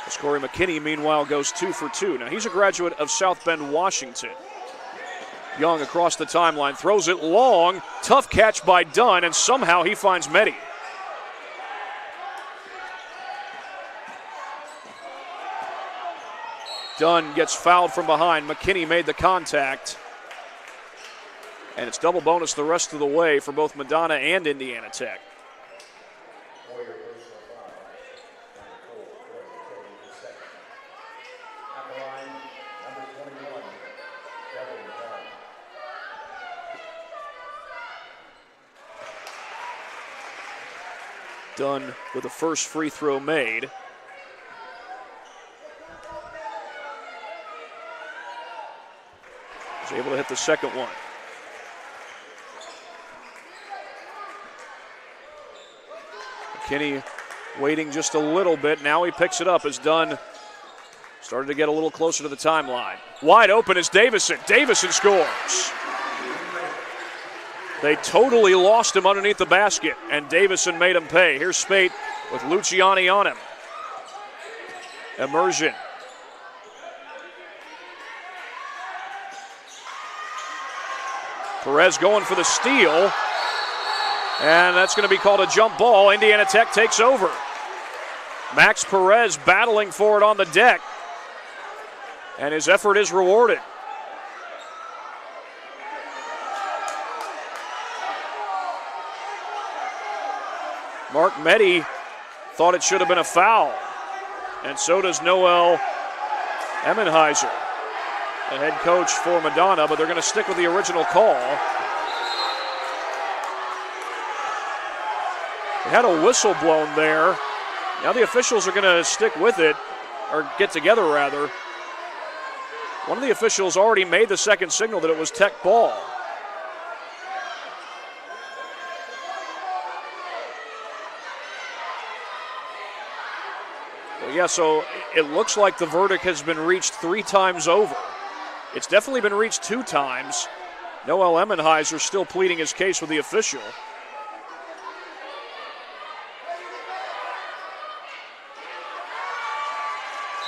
J: As Corey McKinney, meanwhile, goes 2 for 2. Now, he's a graduate of South Bend, Washington. Young across the timeline, throws it long. Tough catch by Dunn, and somehow he finds Meddy. Dunn gets fouled from behind. McKinney made the contact. And it's double bonus the rest of the way for both Madonna and Indiana Tech. Dunn with the first free throw made. Was able to hit the second one. McKinney waiting just a little bit. Now he picks it up as Dunn started to get a little closer to the timeline. Wide open is Davison. Davison scores. They totally lost him underneath the basket, and Davison made him pay. Here's Spate with Luciani on him. Immersion. Perez going for the steal, and that's going to be called a jump ball. Indiana Tech takes over. Max Perez battling for it on the deck, and his effort is rewarded. Mark Meddy thought it should have been a foul, and so does Noel Emmenheiser, the head coach for Madonna, but they're going to stick with the original call. They had a whistle blown there. Now the officials are going to stick with it, or get together rather. One of the officials already made the second signal that it was Tech ball. Yeah, so it looks like the verdict has been reached 3 times over. It's definitely been reached 2 times. Noel Emmenheiser still pleading his case with the official.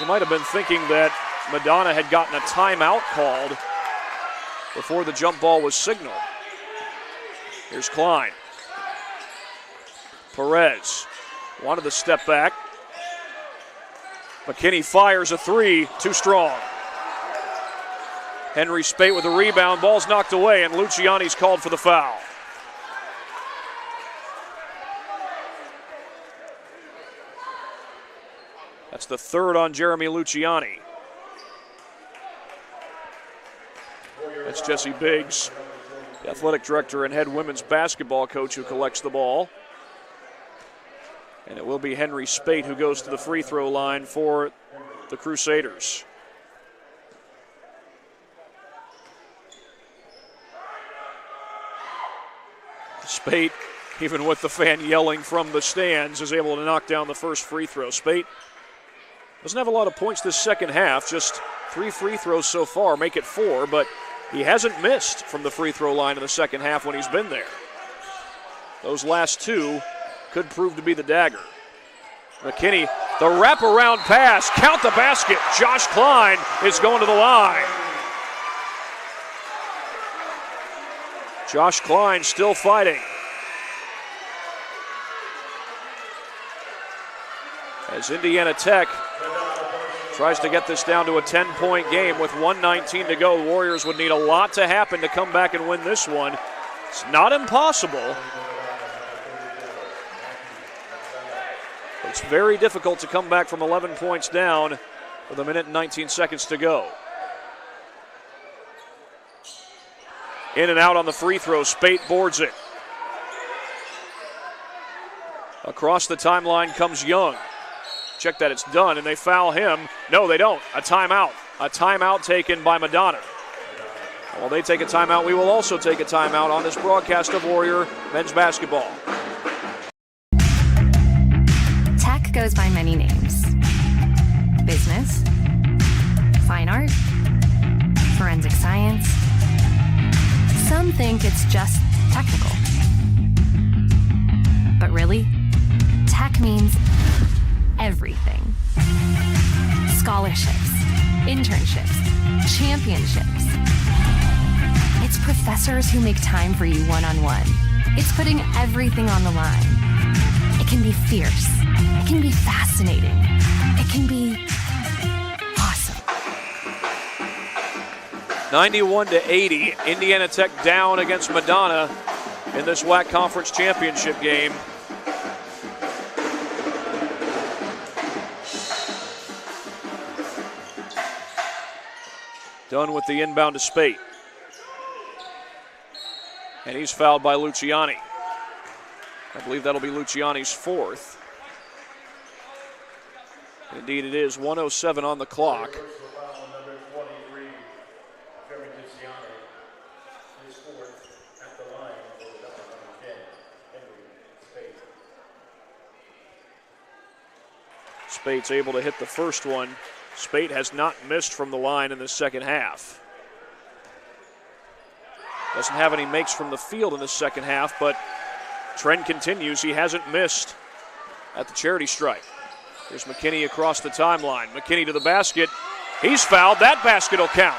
J: You might have been thinking that Madonna had gotten a timeout called before the jump ball was signaled. Here's Klein. Perez wanted the step back. McKinney fires a 3, too strong. Henry Spate with a rebound, ball's knocked away, and Luciani's called for the foul. That's the third on Jeremy Luciani. That's Jesse Biggs, the athletic director and head women's basketball coach, who collects the ball. And it will be Henry Spate who goes to the free throw line for the Crusaders. Spate, even with the fan yelling from the stands, is able to knock down the first free throw. Spate doesn't have a lot of points this second half, just 3 free throws so far, make it 4, but he hasn't missed from the free throw line in the second half when he's been there. Those last 2 could prove to be the dagger. McKinney, the wraparound pass, count the basket. Josh Klein is going to the line. Josh Klein still fighting. As Indiana Tech tries to get this down to a 10-point game with 1:19 to go, the Warriors would need a lot to happen to come back and win this one. It's not impossible. It's very difficult to come back from 11 points down with 1 minute and 19 seconds to go. In and out on the free throw, Spate boards it. Across the timeline comes Young. Check that, it's done, and they foul him. No, they don't. A timeout. A timeout taken by Madonna. While they take a timeout, we will also take a timeout on this broadcast of Warrior men's basketball.
A: Tech goes by many names. Business, fine art, forensic science. Some think it's just technical. But really, tech means everything. Scholarships, internships, championships. It's professors who make time for you one-on-one. It's putting everything on the line. It can be fierce. It can be fascinating. It can be awesome.
J: 91-80, Indiana Tech down against Madonna in this WAC Conference Championship game. Done with the inbound to Spate. And he's fouled by Luciani. I believe that'll be Luciani's 4th. Indeed it is, 1:07 on the clock. Spate's able to hit the first one. Spate has not missed from the line in the second half. Doesn't have any makes from the field in the second half, but trend continues. He hasn't missed at the charity stripe. There's McKinney across the timeline. McKinney to the basket. He's fouled. That basket will count.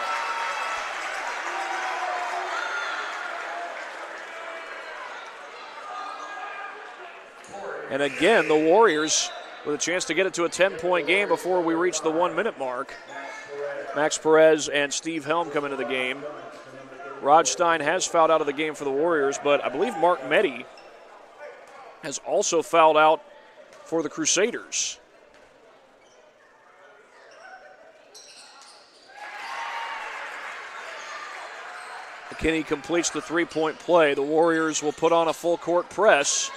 J: And again, the Warriors with a chance to get it to a 10-point game before we reach the 1-minute mark. Max Perez and Steve Helm come into the game. Rod Stein has fouled out of the game for the Warriors, but I believe Mark Meddy has also fouled out for the Crusaders. McKinney completes the three-point play. The Warriors will put on a full-court press.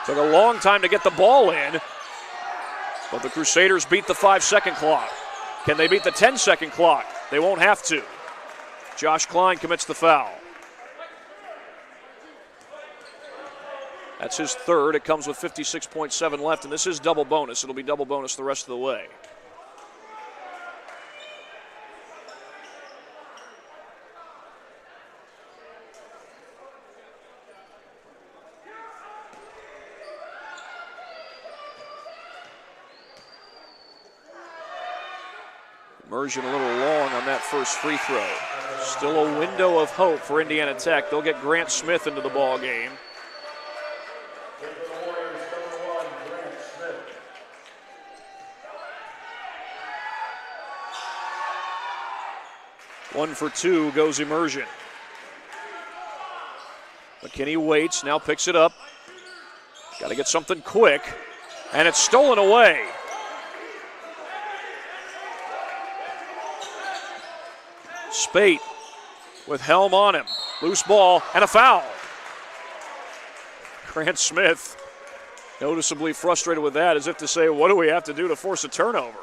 J: Took a long time to get the ball in, but the Crusaders beat the 5-second clock. Can they beat the 10-second clock? They won't have to. Josh Klein commits the foul. That's his 3rd. It comes with 56.7 left, and this is double bonus. It'll be double bonus the rest of the way. Immersion a little long on that first free throw. Still a window of hope for Indiana Tech. They'll get Grant Smith into the ball game. One for 2 goes Immersion. McKinney waits, now picks it up. Got to get something quick, and it's stolen away. Spate with Helm on him. Loose ball and a foul. Grant Smith noticeably frustrated with that, as if to say, what do we have to do to force a turnover?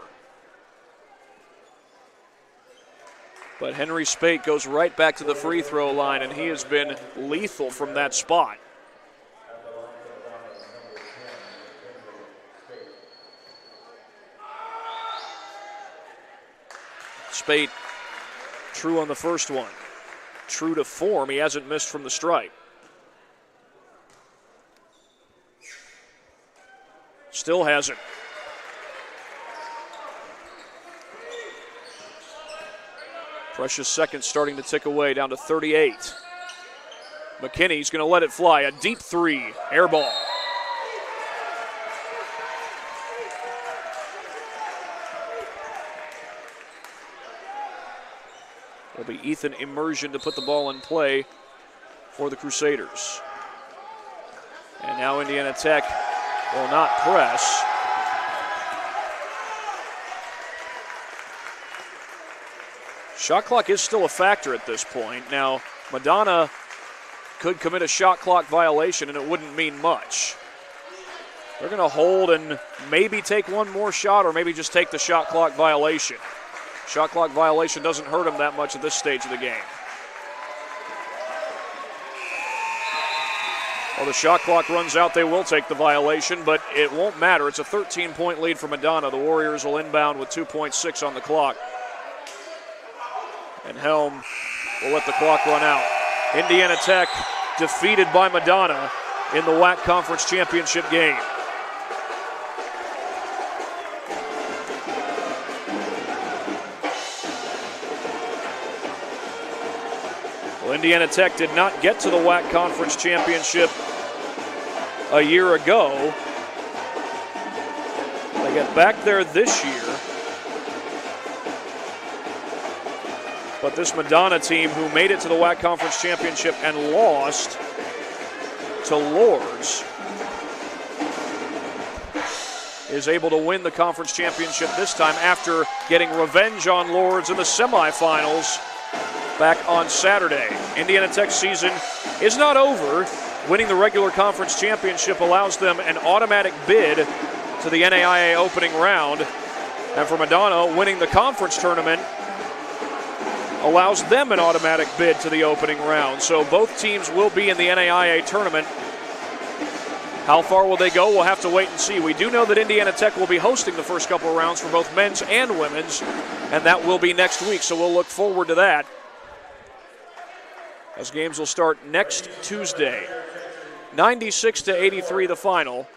J: But Henry Spate goes right back to the free throw line, and he has been lethal from that spot. Spate true on the first one. True to form, he hasn't missed from the stripe. Still hasn't. Precious seconds starting to tick away, down to 38. McKinney's going to let it fly. A deep three, air ball. It'll be Ethan Immersion to put the ball in play for the Crusaders. And now Indiana Tech will not press. Shot clock is still a factor at this point. Now, Madonna could commit a shot clock violation and it wouldn't mean much. They're going to hold and maybe take one more shot or maybe just take the shot clock violation. Shot clock violation doesn't hurt them that much at this stage of the game. Well, the shot clock runs out, they will take the violation, but it won't matter. It's a 13-point lead for Madonna. The Warriors will inbound with 2.6 on the clock. And Helm will let the clock run out. Indiana Tech defeated by Madonna in the WAC Conference Championship game. Well, Indiana Tech did not get to the WAC Conference Championship a year ago. They get back there this year. But this Madonna team, who made it to the WAC Conference Championship and lost to Lourdes, is able to win the conference championship this time after getting revenge on Lourdes in the semifinals back on Saturday. Indiana Tech's season is not over. Winning the regular conference championship allows them an automatic bid to the NAIA opening round. And for Madonna, winning the conference tournament allows them an automatic bid to the opening round. So both teams will be in the NAIA tournament. How far will they go? We'll have to wait and see. We do know that Indiana Tech will be hosting the first couple of rounds for both men's and women's, and that will be next week, so we'll look forward to that. As games will start next Tuesday. 96-83 the final.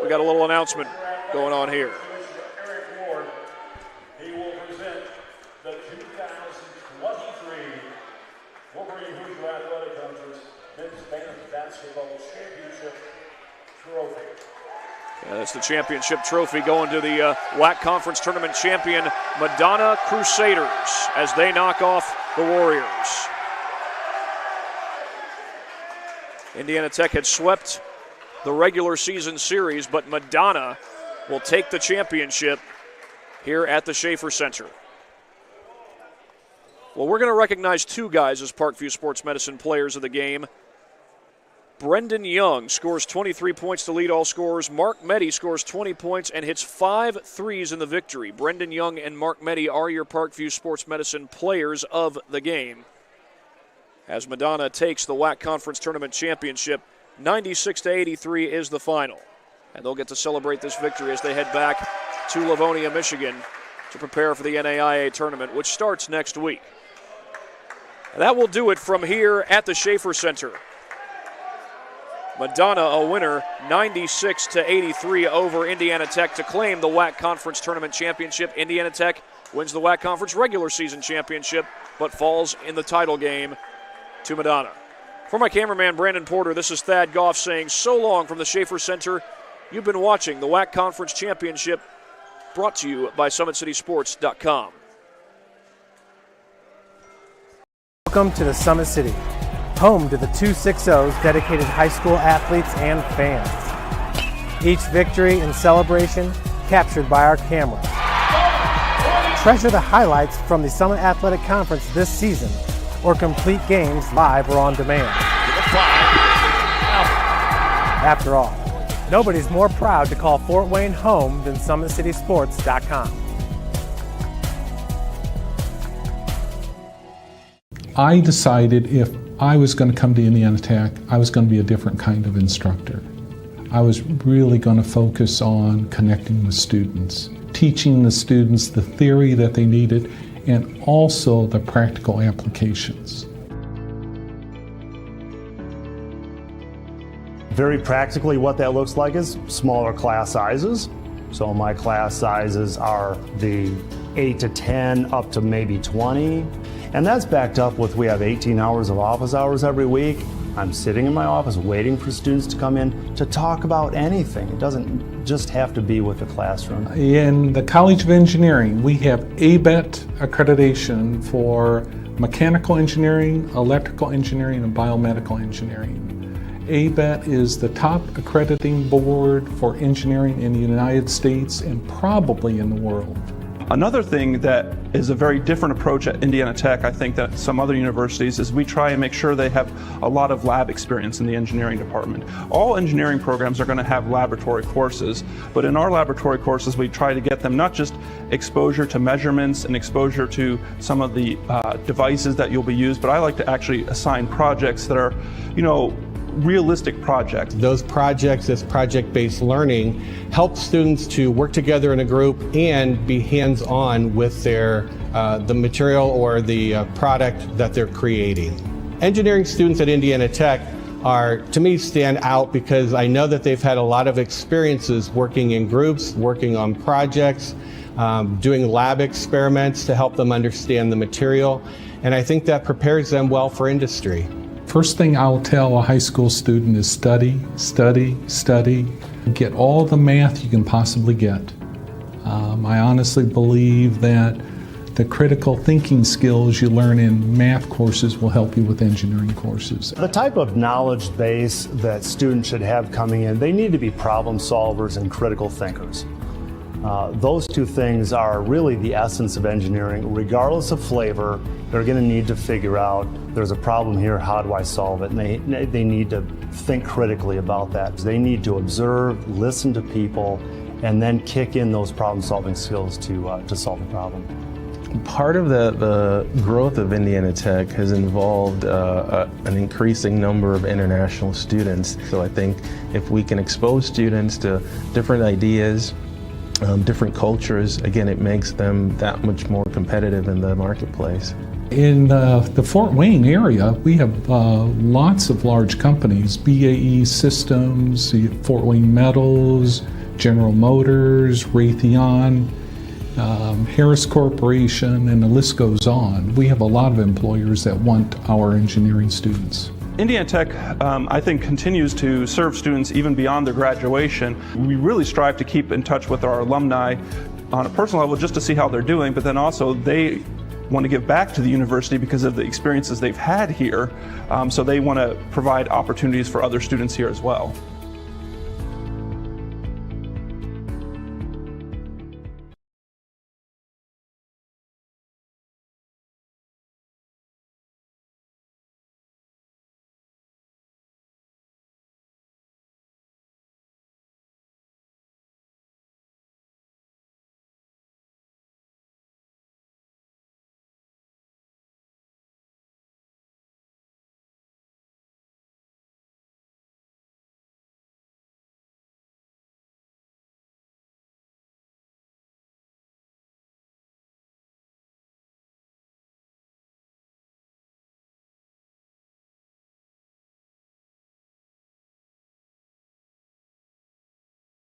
J: We got a little announcement going on here. Yeah, that's the championship trophy going to the WAC Conference Tournament champion Madonna Crusaders as they knock off the Warriors. Indiana Tech had swept the regular season series, but Madonna will take the championship here at the Schaefer Center. Well, we're going to recognize two guys as Parkview Sports Medicine players of the game. Brendan Young scores 23 points to lead all scorers. Mark Meddy scores 20 points and hits 5 threes in the victory. Brendan Young and Mark Meddy are your Parkview Sports Medicine players of the game. As Madonna takes the WAC Conference Tournament Championship, 96-83 is the final. And they'll get to celebrate this victory as they head back to Livonia, Michigan to prepare for the NAIA tournament, which starts next week. And that will do it from here at the Schaefer Center. Madonna a winner, 96-83 over Indiana Tech to claim the WAC Conference Tournament Championship. Indiana Tech wins the WAC Conference regular season championship, but falls in the title game to Madonna. For my cameraman, Brandon Porter, this is Thad Goff saying so long from the Schaefer Center. You've been watching the WAC Conference Championship, brought to you by SummitCitySports.com.
I: Welcome to the Summit City, home to the 260's dedicated high school athletes and fans. Each victory and celebration captured by our camera. Treasure the highlights from the Summit Athletic Conference this season or complete games live or on demand. After all, nobody's more proud to call Fort Wayne home than SummitCitySports.com.
C: I decided if I was going to come to Indiana Tech, I was going to be a different kind of instructor. I was really going to focus on connecting with students, teaching the students the theory that they needed and also the practical applications.
V: Very practically what that looks like is smaller class sizes. So my class sizes are the 8 to 10 up to maybe 20. And that's backed up with we have 18 hours of office hours every week. I'm sitting in my office waiting for students to come in to talk about anything. It doesn't just have to be with the classroom.
C: In the College of Engineering, we have ABET accreditation for mechanical engineering, electrical engineering, and biomedical engineering. ABET is the top accrediting board for engineering in the United States and probably in the world.
W: Another thing that is a very different approach at Indiana Tech, I think, that some other universities, is we try and make sure they have a lot of lab experience in the engineering department. All engineering programs are going to have laboratory courses, but in our laboratory courses we try to get them not just exposure to measurements and exposure to some of the devices that you'll be used, but I like to actually assign projects that are, realistic projects.
X: Those projects, this project-based learning, help students to work together in a group and be hands-on with their the material or the product that they're creating. Engineering students at Indiana Tech are, to me, stand out because I know that they've had a lot of experiences working in groups, working on projects, doing lab experiments to help them understand the material, and I think that prepares them well for industry.
C: First thing I'll tell a high school student is study, study, study. Get all the math you can possibly get. I honestly believe that the critical thinking skills you learn in math courses will help you with engineering courses.
V: The type of knowledge base that students should have coming in, they need to be problem solvers and critical thinkers. Those two things are really the essence of engineering. Regardless of flavor, they're going to need to figure out, there's a problem here, how do I solve it? And they need to think critically about that. They need to observe, listen to people, and then kick in those problem-solving skills to solve the problem.
H: Part of the growth of Indiana Tech has involved an increasing number of international students. So I think if we can expose students to different ideas, different cultures, again, it makes them that much more competitive in the marketplace.
C: In the Fort Wayne area, we have lots of large companies, BAE Systems, Fort Wayne Metals, General Motors, Raytheon, Harris Corporation, and the list goes on. We have a lot of employers that want our engineering students.
W: Indiana Tech, I think, continues to serve students even beyond their graduation. We really strive to keep in touch with our alumni on a personal level just to see how they're doing, but then also they want to give back to the university because of the experiences they've had here, so they want to provide opportunities for other students here as well.